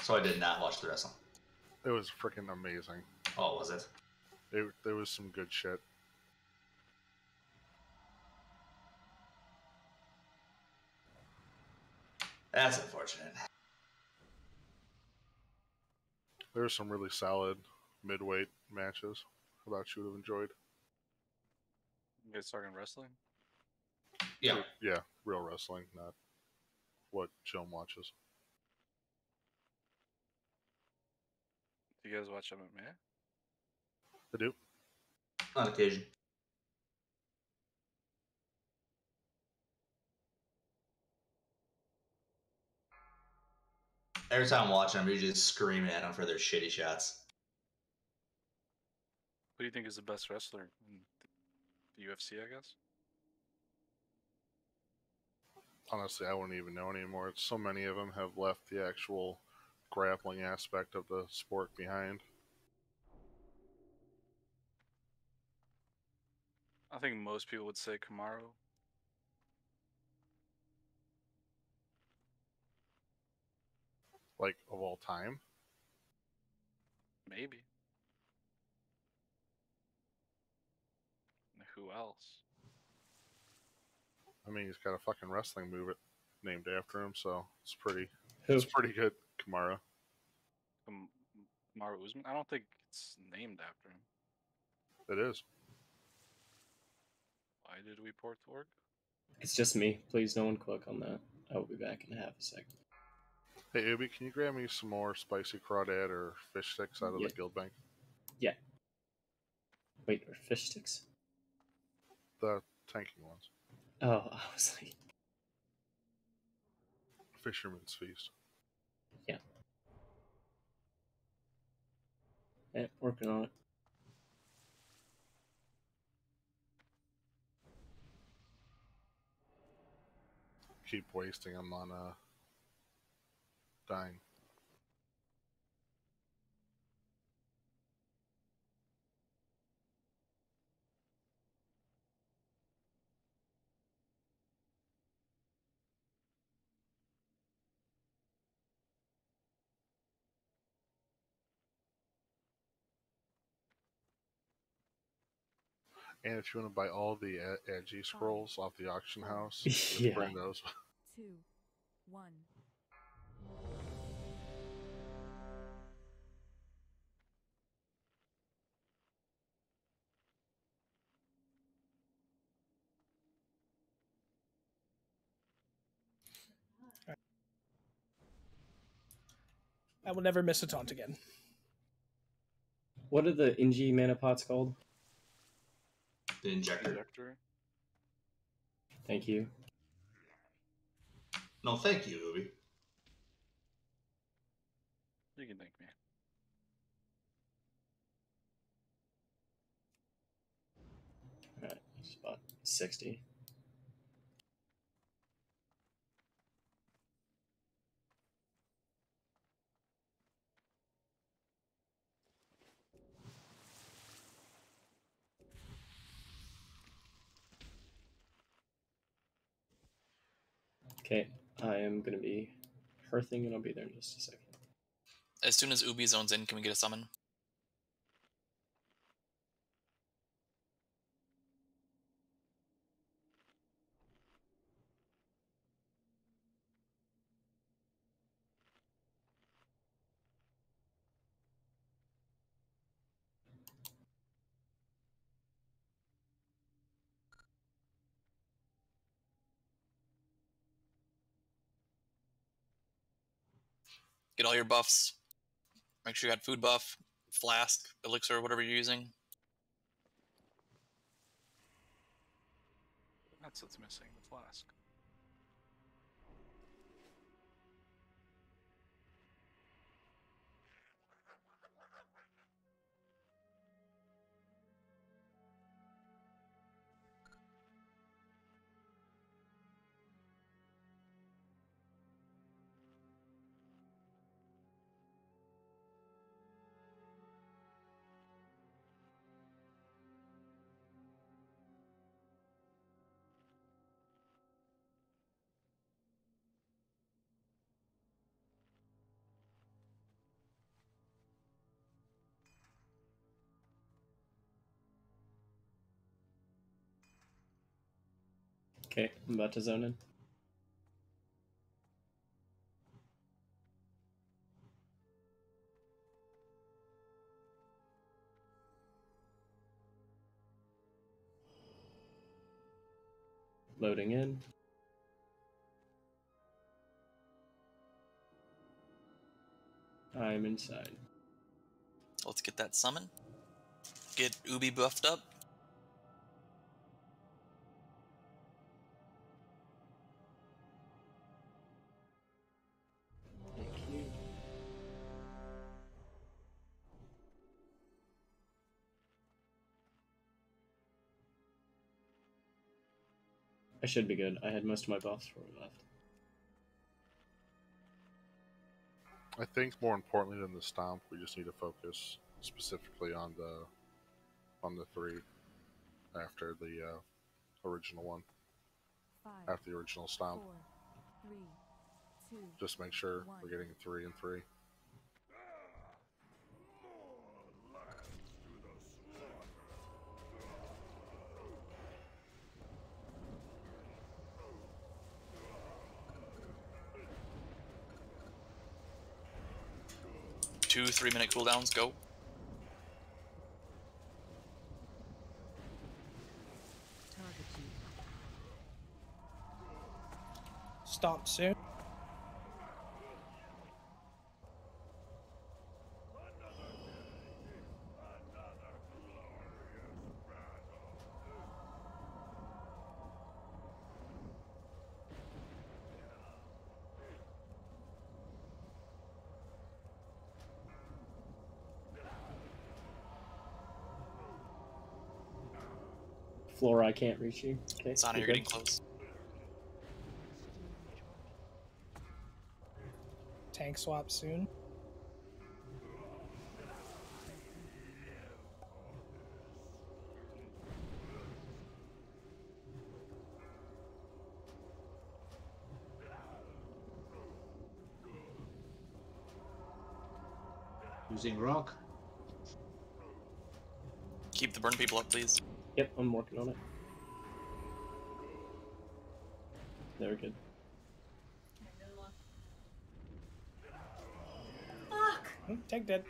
So I did not watch the wrestling. It was freaking amazing. Oh, was it? There was some good shit. That's unfortunate. There were some really solid midweight matches that you would have enjoyed. You guys talking wrestling? Yeah. Yeah, real wrestling, not what Joan watches. Do you guys watch MMA? I do. On occasion. Every time I'm watching, I'm usually screaming at them for their shitty shots. Who do you think is the best wrestler in the UFC, I guess? Honestly, I wouldn't even know anymore. So many of them have left the actual grappling aspect of the sport behind. I think most people would say Kamaru. Like, of all time? Maybe. Who else? I mean, he's got a fucking wrestling move named after him, so it's pretty good, Kamara. Kamaru Usman? I don't think it's named after him. It is. Why did we port the org? It's just me. Please, no one click on that. I will be back in half a second. Hey, Ubi, can you grab me some more spicy crawdad or fish sticks out of the guild bank? Yeah. Wait, are fish sticks? The tanking ones. Oh, I was like... Fisherman's Feast. Yeah. Yeah, working on it. Keep wasting them on dying. And if you want to buy all the Agi scrolls off the auction house, just Yeah. bring those. 2, 1. I will never miss a taunt again. What are the Inji mana pots called? The injector. Thank you. No, thank you, Ubi. You can thank me. Alright, it's about 60. Okay, I am going to be hearthing and I'll be there in just a second. As soon as Ubi zones in, can we get a summon? Get all your buffs. Make sure you got food buff, flask, elixir, whatever you're using. That's what's missing, the flask. Okay, I'm about to zone in. Loading in. I'm inside. Let's get that summon. Get Ubi buffed up. Thank you. I should be good. I had most of my buffs before we left. I think more importantly than the stomp, we just need to focus specifically on the 3 after the original one. 5, After the original stomp. 4, 3, 2, Just make sure 1. we're getting 3 and 3. Two 3-minute cooldowns, go. Stomp soon. Flora, I can't reach you. Okay. Sana, you're good. getting close. Tank swap soon. Using rock. Keep the burn people up, please. Yep, I'm working on it. Very good. Fuck! Tank dead.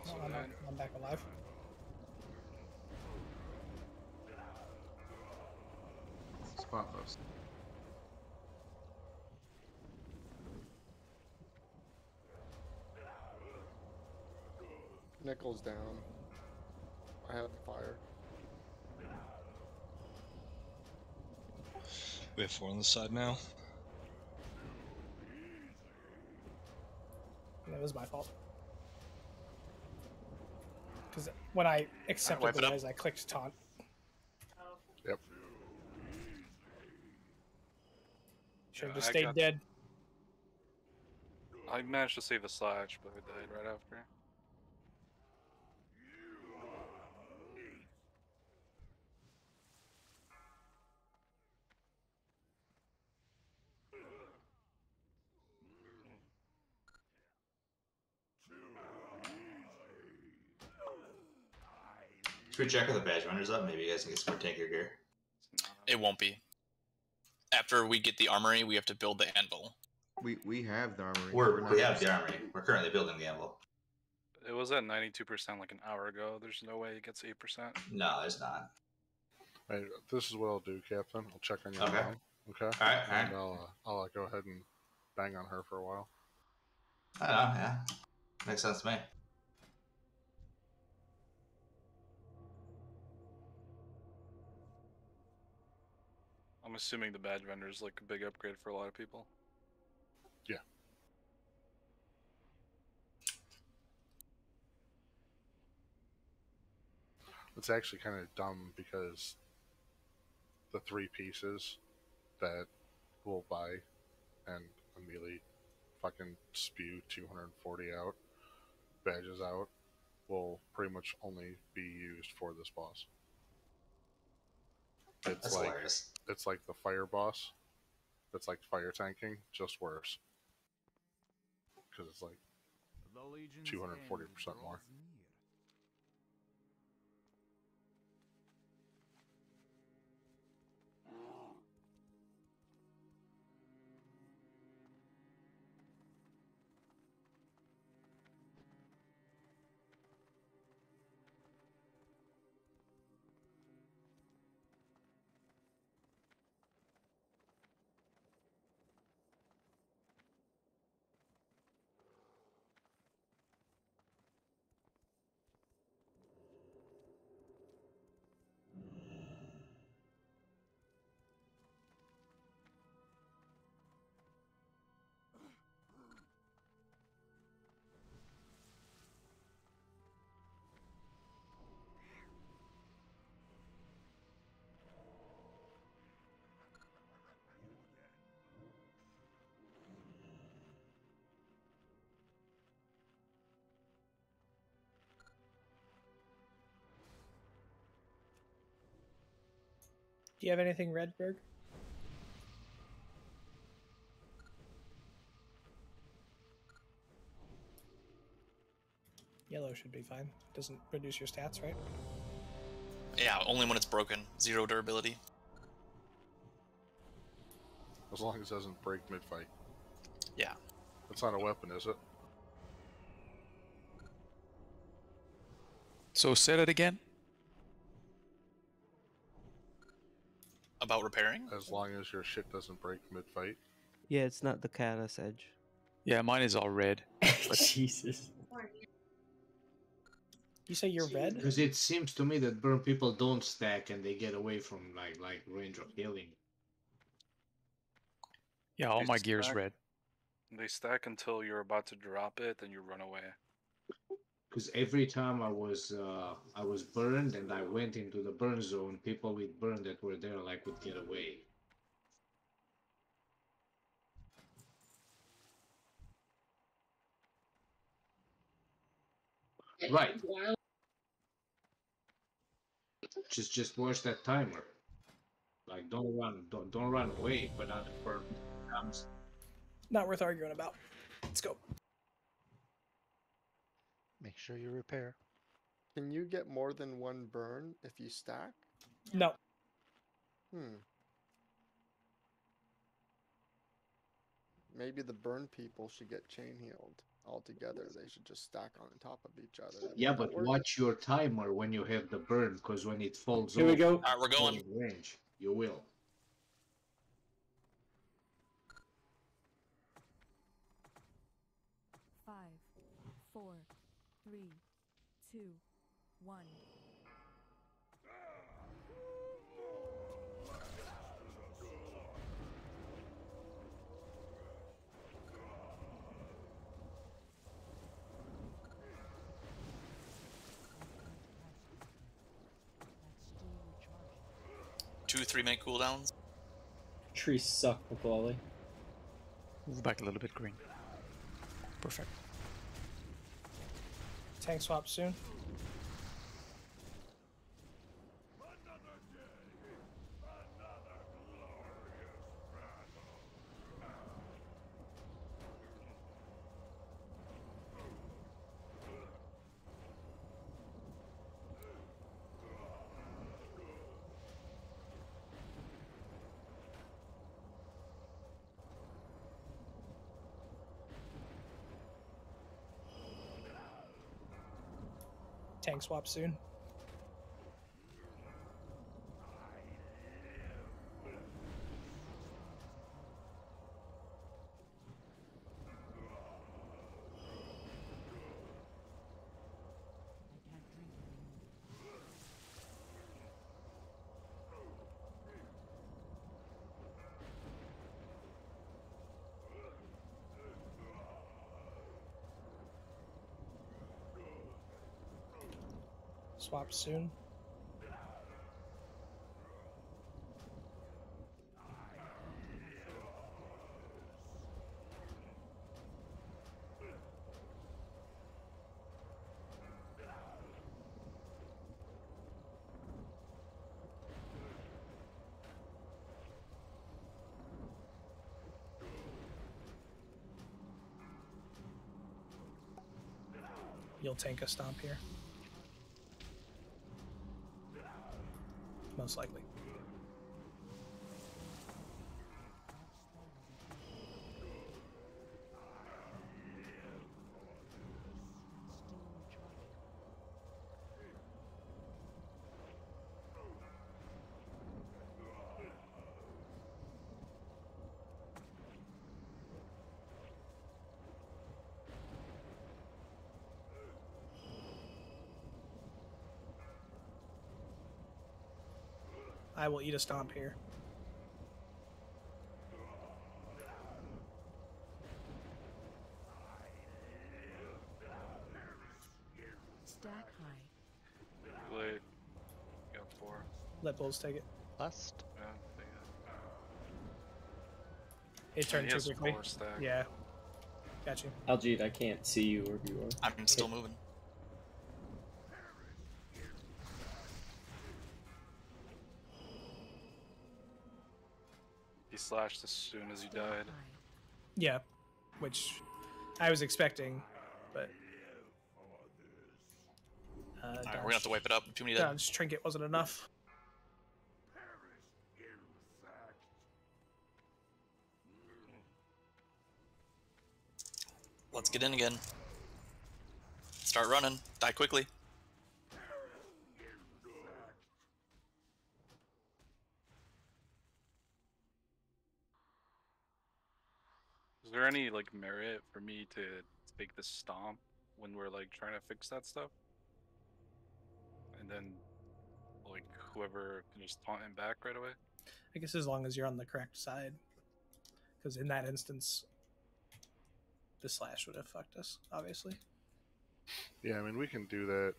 Oh, I'm back alive. Spotless. Nickel's down. I have fire. We have 4 on the side now. That was my fault. Because when I accepted wipe the it up. res, I clicked taunt. Yep. Should have Yeah, just I stayed got- dead. I managed to save the slash, but I died right after. Should we check if the badge runner's up? Maybe you guys can get some more tankier gear. It won't be. After we get the armory, we have to build the anvil. We have the armory. We have the armory. We're currently building the anvil. It was at 92% like an hour ago. There's no way it gets 8%. No, there's not. Hey, this is what I'll do, Captain. I'll check on your Okay. mom. Okay. Alright, And I'll go ahead and bang on her for a while. I don't know, yeah. Makes sense to me. I'm assuming the badge vendor is like a big upgrade for a lot of people. Yeah. It's actually kind of dumb because the 3 pieces that we'll buy and immediately fucking spew 240 out, badges out, will pretty much only be used for this boss. That's hilarious. It's like the fire boss. It's like fire tanking, just worse. Because it's like 240% more. Do you have anything, Redberg? Yellow should be fine. Doesn't reduce your stats, right? Yeah, only when it's broken. 0 durability. As long as it doesn't break mid-fight. Yeah. That's not a weapon, is it? So say that again. About repairing? As long as your shit doesn't break mid-fight. Yeah, it's not the Callus Edge. Yeah, mine is all red. Jesus. You say you're red? Because it seems to me that burn people don't stack and they get away from like range of healing. Yeah, all They my gear's stack- red. They stack until you're about to drop it, then you run away. Because every time I was burned and I went into the burn zone, people with burn that were there like would get away. Right. Just watch that timer. Like don't run away, but not burn comes. Not worth arguing about. Let's go. Make sure you repair. Can you get more than 1 burn if you stack? No. Maybe the burn people should get chain healed altogether. They should just stack on top of each other. Yeah, Would that but work? watch your timer when you have the burn, because when it falls Here we off go. Alright, we're going. in range, you will. Five, four, three, two, one. 2 3-minute cooldowns. Trees suck, McClawley. Move back a little bit, green. Perfect. Tank swap soon. Tank swap soon. Swap soon. You'll tank a stomp here. Most likely. I will eat a stomp here. Stack high. Wait. Got 4. Let bulls take it. Lust. Yeah, take It turned he too has quickly. 4 stack. Yeah. Got you. Aljeet, I can't see you wherever you are. I'm still moving. He slashed as soon as he died. Yeah. Which I was expecting, but Alright, we're gonna have to wipe it up. Too many dead. Dodge trinket wasn't enough. Let's get in again. Start running. Die quickly. Is there any like merit for me to take the stomp when we're like trying to fix that stuff? And then like whoever can just taunt him back right away? I guess as long as you're on the correct side. Because in that instance, the slash would have fucked us, obviously. Yeah, I mean we can do that.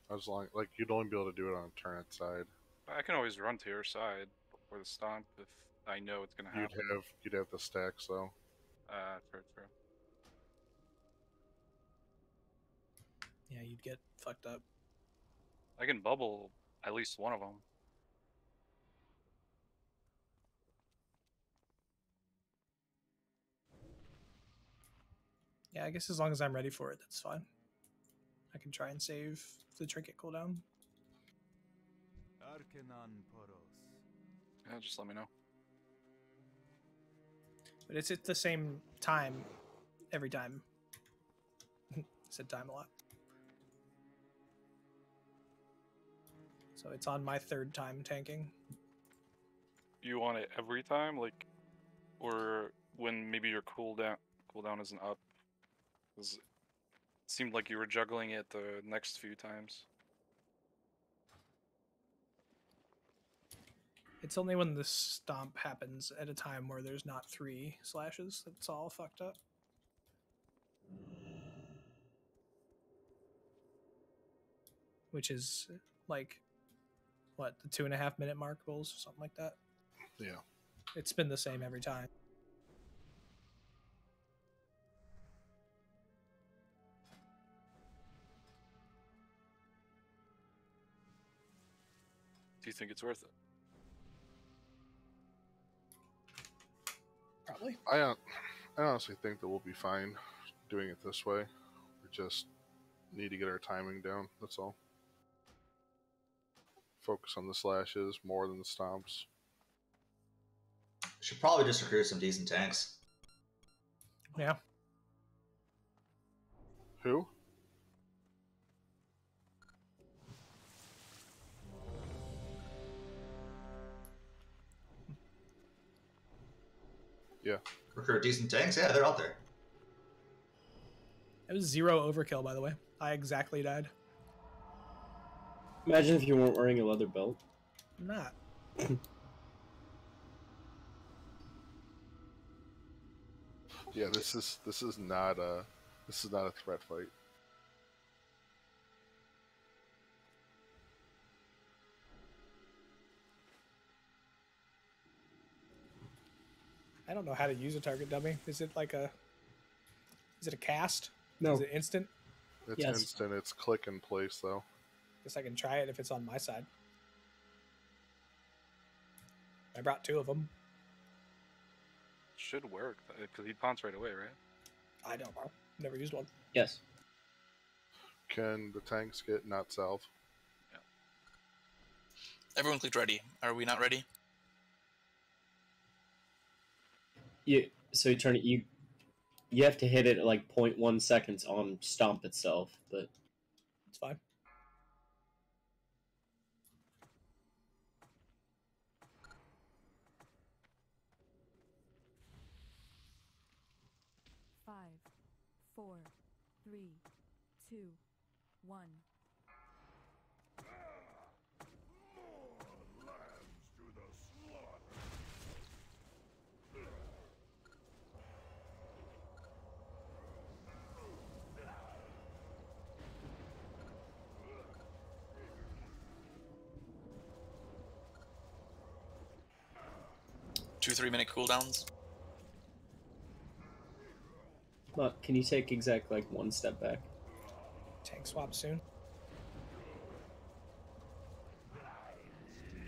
As long like you'd only be able to do it on a turret side. I can always run to your side for the stomp if I know it's gonna happen. You'd have the stacks though. True. Yeah, you'd get fucked up. I can bubble at least one of them. Yeah, I guess as long as I'm ready for it, that's fine. I can try and save the trinket cooldown. Yeah, just let me know. But it's at the same time every time. I said time a lot. So it's on my 3rd time tanking. You want it every time, like, or when maybe your cooldown isn't up? 'Cause it seemed like you were juggling it the next few times. It's only when the stomp happens at a time where there's not 3 slashes that's all fucked up. Which is like what, the 2.5 minute mark goals or something like that. Yeah. It's been the same every time. Do you think it's worth it? Probably. I honestly think that we'll be fine doing it this way. We just need to get our timing down. That's all. Focus on the slashes more than the stomps. Should probably just recruit some decent tanks. Yeah. Who? Yeah. Recruit decent tanks? Yeah, they're out there. It was 0 overkill, by the way. I exactly died. Imagine if you weren't wearing a leather belt. I'm not. Yeah, this is not a threat fight. I don't know how to use a target dummy. Is it a cast? No. Is it instant? It's Yes. instant. It's click in place though. Guess I can try it if it's on my side. I brought 2 of them. Should work because he taunts right away, right? I don't know. Never used one. Yes. Can the tanks get not salve? Everyone clicked ready. Are we not ready? So you turn it. You have to hit it at like 0.1 seconds on stomp itself, but it's fine. Five, 4, 3, 2, 1. Two 3-minute cooldowns. can you take exactly like 1 step back? Tank swap soon.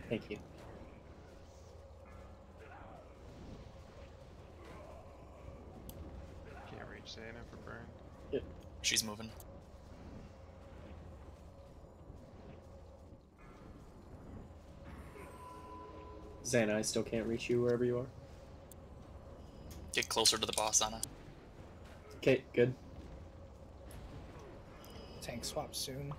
Thank you. Can't reach Xana for burn. Yep. She's moving. Xana, I still can't reach you wherever you are. Get closer to the boss, Anna. Okay, good. Tank swap soon.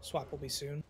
Swap will be soon.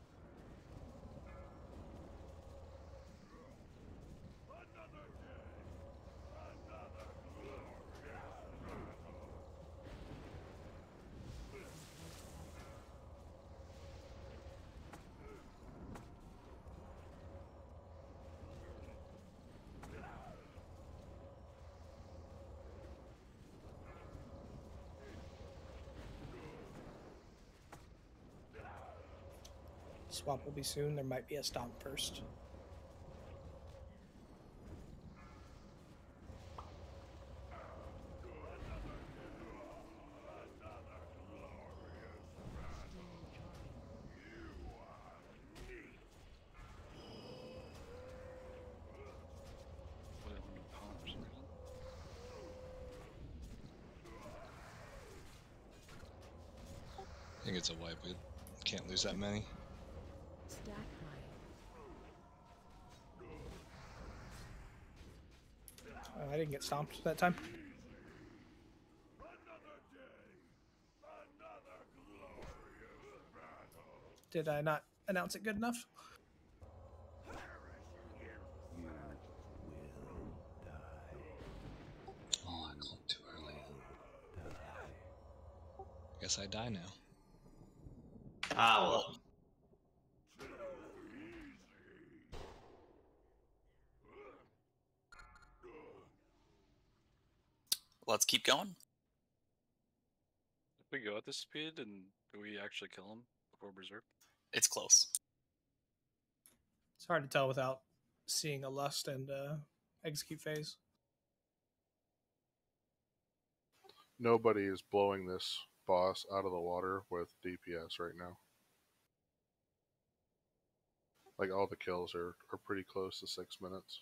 Swap will be soon. There might be a stomp first. I think it's a wipe. We can't lose that many. I didn't get stomped that time. Did I not announce it good enough? guess I die now. Ah, well. Let's keep going. If we go at this speed, and do we actually kill him before Berserk? It's close. It's hard to tell without seeing a lust and execute phase. Nobody is blowing this boss out of the water with DPS right now. Like, all the kills are pretty close to 6 minutes.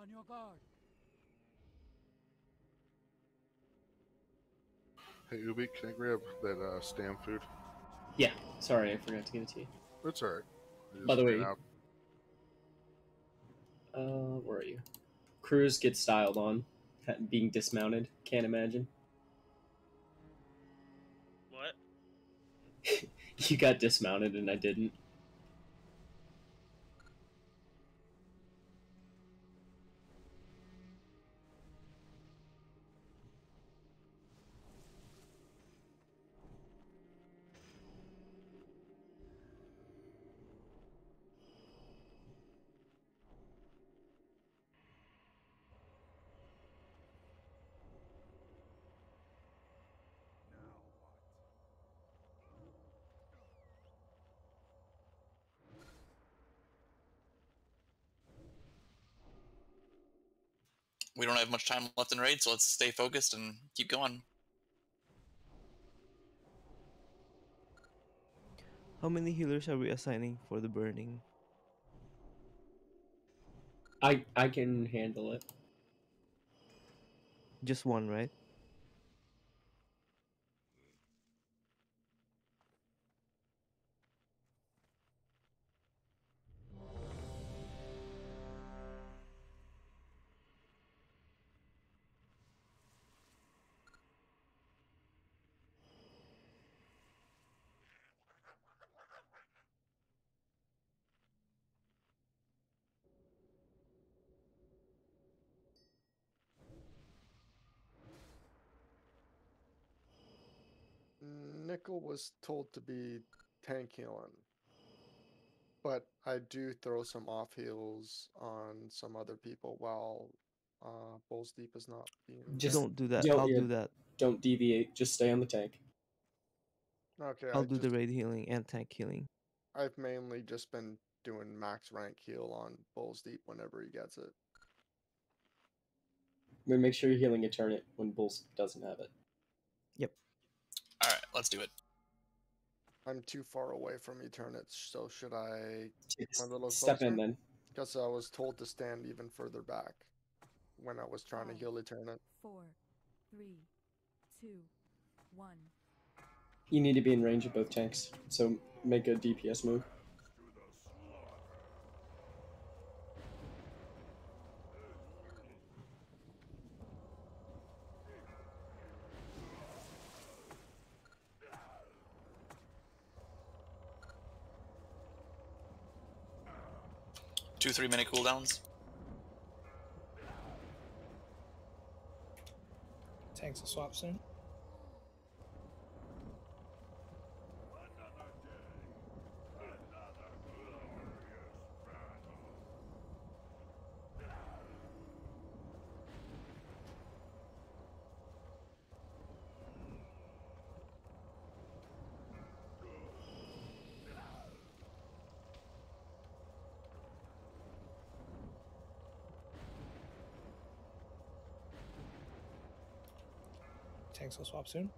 On your guard. Hey, Ubi, can I grab that stam food? Yeah, sorry, I forgot to give it to you. It's alright. By the way, where are you? Cruz gets styled on, being dismounted. Can't imagine. What? You got dismounted and I didn't. We don't have much time left in raid, so let's stay focused and keep going. How many healers are we assigning for the burning? I can handle it. Just one, right? Nickel was told to be tank healing, but I do throw some off heals on some other people while Bulls Deep is not being. Just Don't do that. Don't, I'll yeah, do that. Don't deviate. Just stay on the tank. Okay, I'll do the raid healing and tank healing. I've mainly just been doing max rank heal on Bulls Deep whenever he gets it. But make sure you're healing Eternate when Bulls doesn't have it. Yep. All right, let's do it. I'm too far away from Eternate, so should I get a little closer? Step in then. Because I was told to stand even further back when I was trying to heal Eternate. 4, 3, 2, 1. You need to be in range of both tanks, so make a DPS move. Two 3-minute cooldowns. Tanks will swap soon. Tanks will swap soon.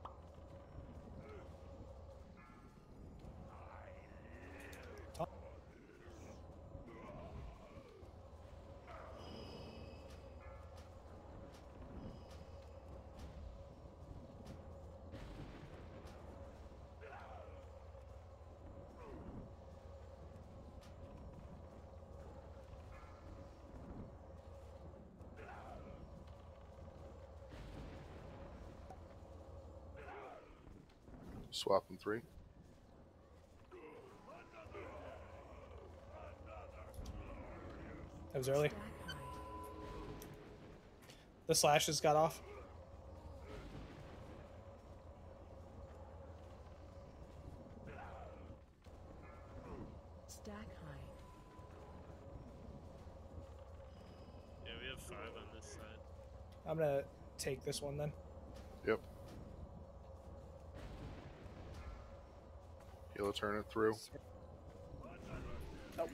Swapping 3. That was early. The slashes got off. Stack height. Yeah, we have 5 on this side. I'm gonna take this one then. Yep. He'll turn it through. Nope.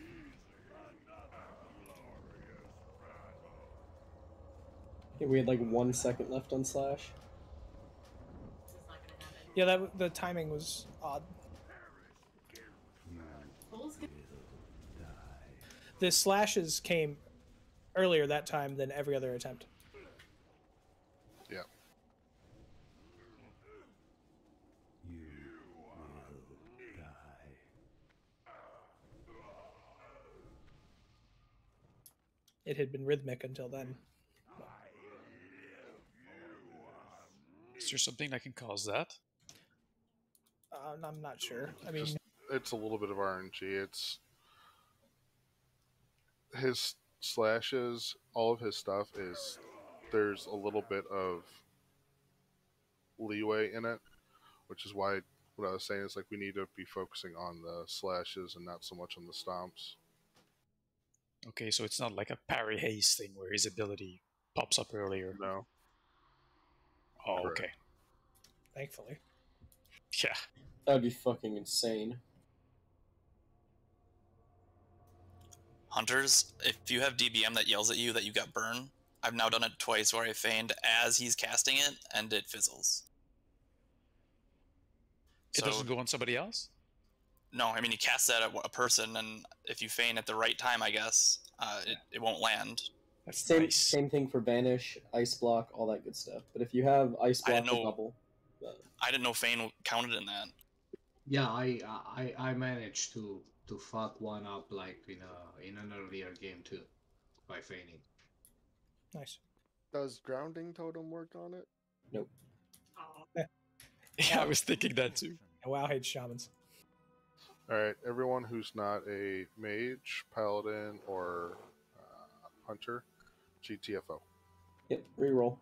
I think we had like 1 second left on slash. Yeah, the timing was odd. The slashes came earlier that time than every other attempt. Yeah. It had been rhythmic until then. Is there something that can cause that? I'm not sure. I mean, It's a little bit of RNG. It's his slashes, all of his stuff is, there's a little bit of leeway in it, which is why what I was saying is like we need to be focusing on the slashes and not so much on the stomps. Okay, so it's not like a parry haste thing where his ability pops up earlier. No. Oh, Correct. okay. thankfully. Yeah. That'd be fucking insane. Hunters, if you have DBM that yells at you that you got burned, I've now done it twice where I feigned as he's casting it, and it fizzles. It doesn't go on somebody else? No, I mean, you cast that at a person, and if you feign at the right time, I guess, it won't land. That's Same thing for banish, ice block, all that good stuff. But if you have ice I block didn't or know- bubble, I didn't know feign counted in that. Yeah, I managed to fuck one up like in an earlier game too, by feigning. Nice. Does grounding totem work on it? Nope. Yeah, I was thinking that too. WoW hates shamans. Alright, everyone who's not a mage, paladin, or hunter, GTFO. Yep, reroll.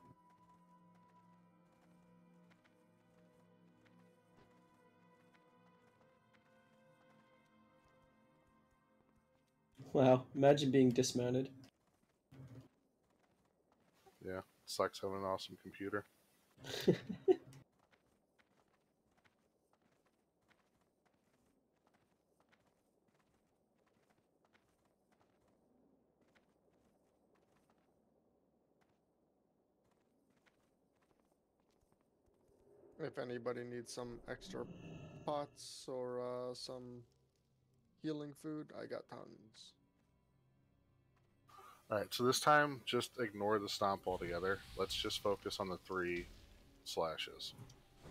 Wow, imagine being dismounted. Yeah, sucks having an awesome computer. If anybody needs some extra pots or some healing food, I got tons. Alright, so this time, just ignore the stomp altogether. Let's just focus on the 3 slashes.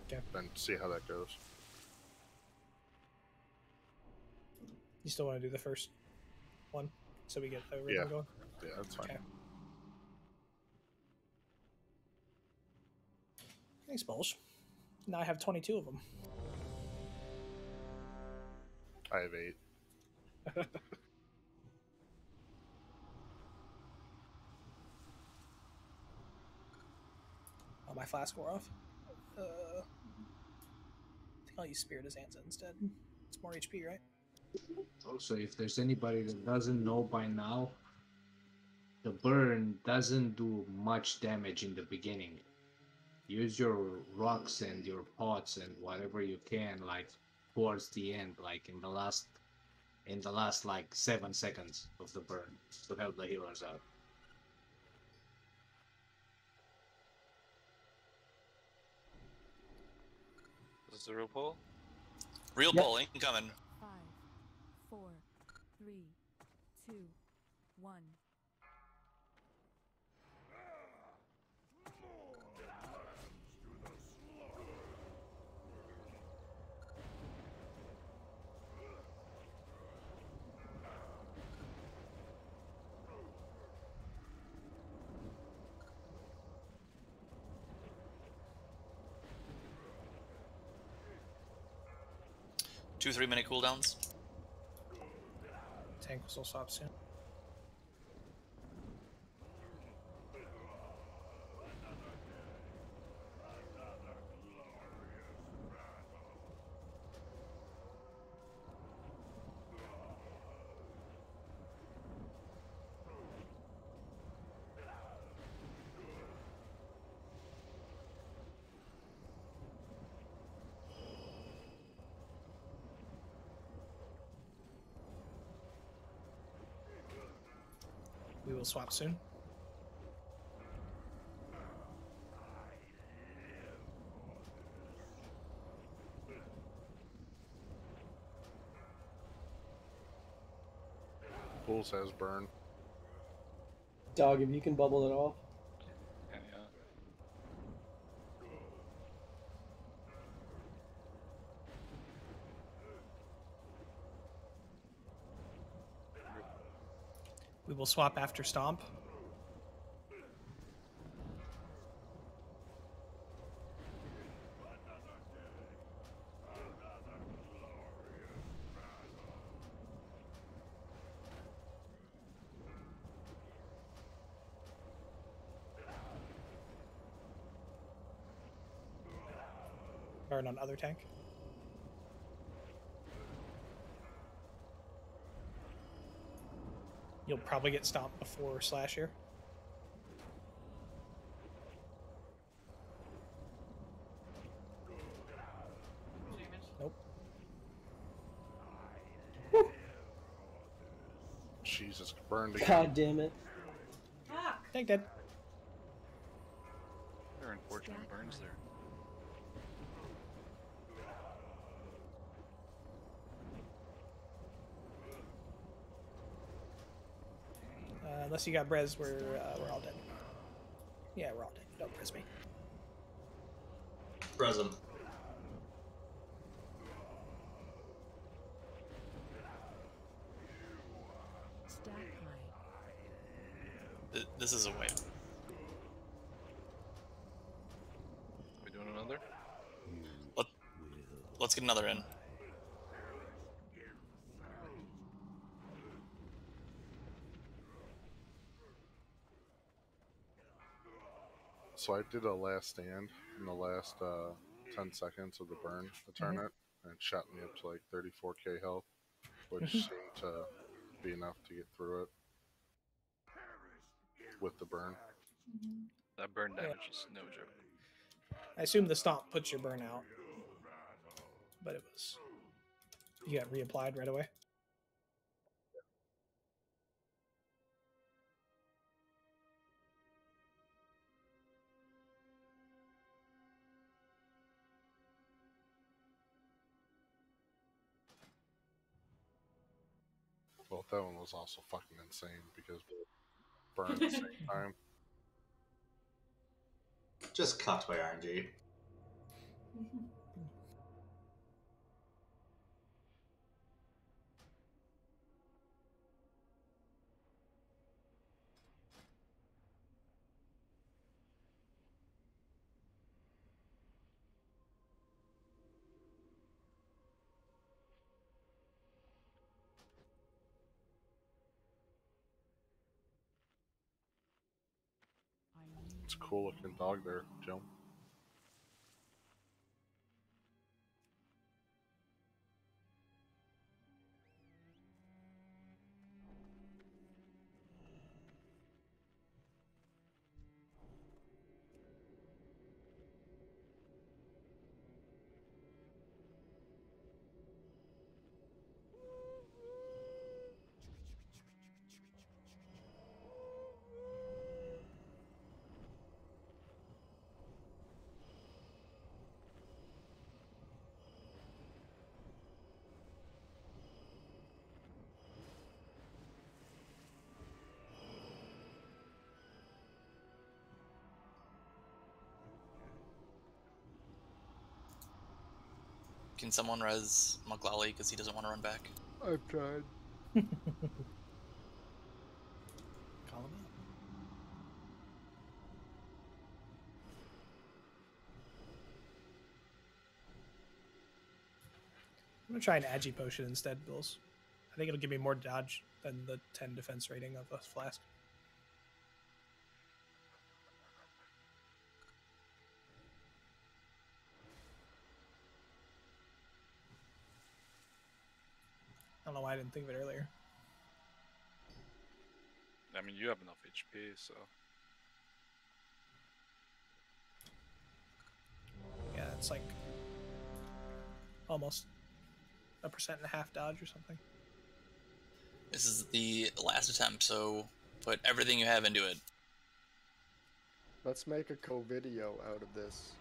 Okay. Then see how that goes. You still want to do the first one so we get the rhythm Yeah. going? Yeah, that's fine. Okay. Thanks, Bulge. Now I have 22 of them. I have 8. Oh, my flask wore off. I think I'll use Spirit as Anza instead. It's more HP, right? Also, if there's anybody that doesn't know by now, the burn doesn't do much damage in the beginning. Use your rocks and your pots and whatever you can, like towards the end, like in the last like 7 seconds of the burn, to help the healers out. Is the real pull? Real Yep. pull incoming. 5, 4, 3, 2, 1. Two 3-minute cooldowns. Tank will swap soon. We will swap soon. Bulls has burn. Dog, if you can bubble it off. Yeah. We will swap after Stomp. Burn on other tank. You'll probably get stomped before Slash here. Nope. Jesus, burned again. God damn it. Tank dead. There are unfortunate burns there. Unless you got Brez, we're all dead. Yeah, we're all dead. Don't Brez me. Present. Stack high. This is a wave. We doing another? Let's get another in. So I did a last stand in the last 10 seconds of the burn to turn it, and it shot me up to like 34k health, which seemed to be enough to get through it with the burn. That burn damage is no joke. I assume the Stomp puts your burn out. But it was... You got reapplied right away? Well, that one was also fucking insane because we burned at the same time. Just cucked by RNG. It's a cool looking dog there, Jim. Can someone res Maglali because he doesn't want to run back? I've tried. Call him out. I'm gonna try an Agi potion instead, Bills. I think it'll give me more dodge than the 10 defense rating of a flask. I don't know why I didn't think of it earlier. I mean, you have enough HP, so. Yeah, it's like almost 1.5% dodge or something. This is the last attempt, so put everything you have into it. Let's make a co-video out of this.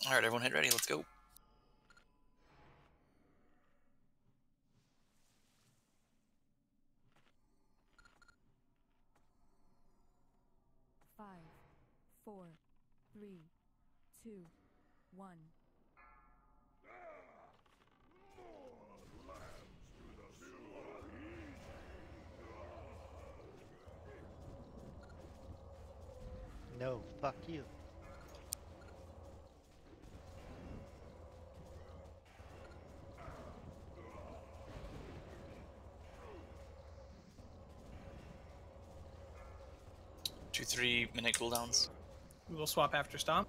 All right, everyone, head ready. Let's go. Five, 4, 3, 2, 1. No, fuck you. Two 3-minute cooldowns. We will swap after stomp.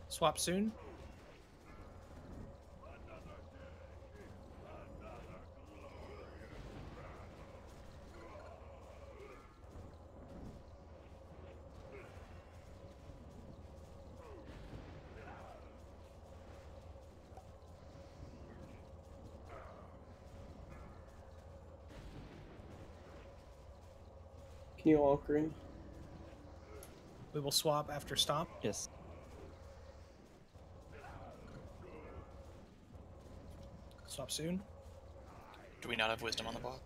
Swap soon. Can you all green? We will swap after stomp. Yes. Swap soon. Do we not have wisdom on the block?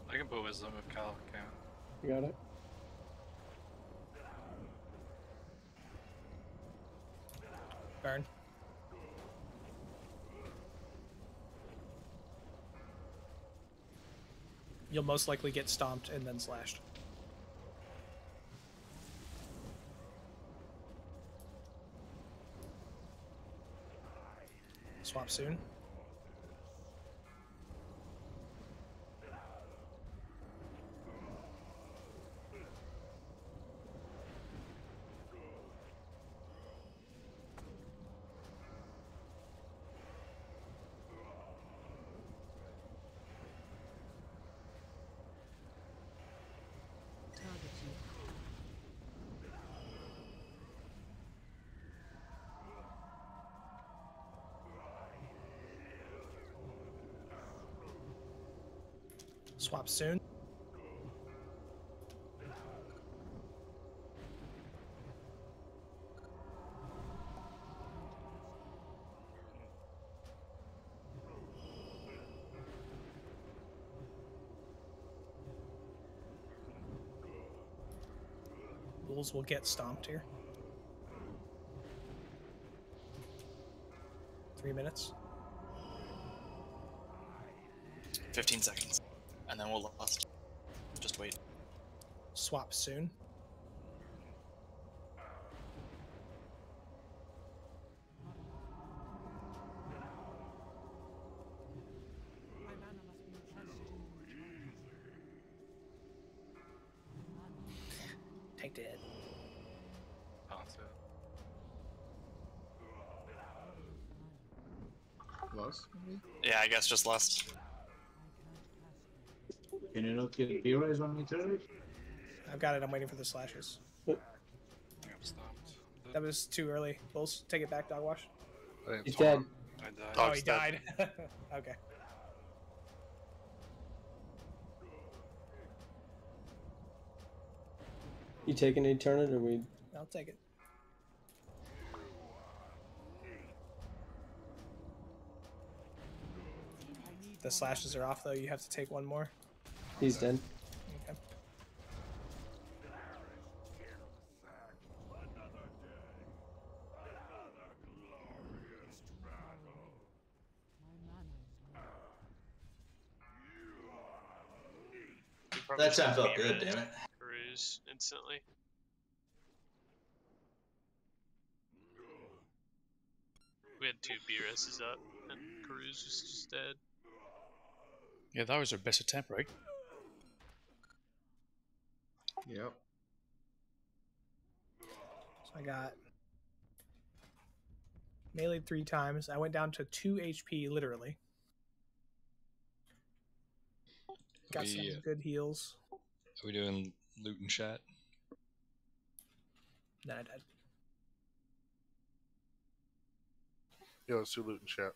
I can put wisdom if Cal can. You got it? Burn. You'll most likely get stomped and then slashed. Swap soon. Swap soon. Bulls will get stomped here. 3 minutes. 15 seconds. And then we'll lost. Just wait. Swap soon. Take that. Lost? Yeah, I guess just lust. Can you not get B-Rise on me turret? I've got it. I'm waiting for the slashes. That was too early. Bulls, take it back, dog wash. He's dead. I died. Oh, he died. Okay. You taking a turn it or we? I'll take it. The slashes are off though. You have to take one more. He's dead. Okay. That time felt good, damn it. Cruise instantly. We had 2 B-Reses up, and Cruise was just dead. Yeah, that was our best attempt, right? Yep. So I got meleeed 3 times. I went down to 2 HP, literally. Got some good heals. Are we doing loot and chat? Then I died. Yeah, let's do loot and chat.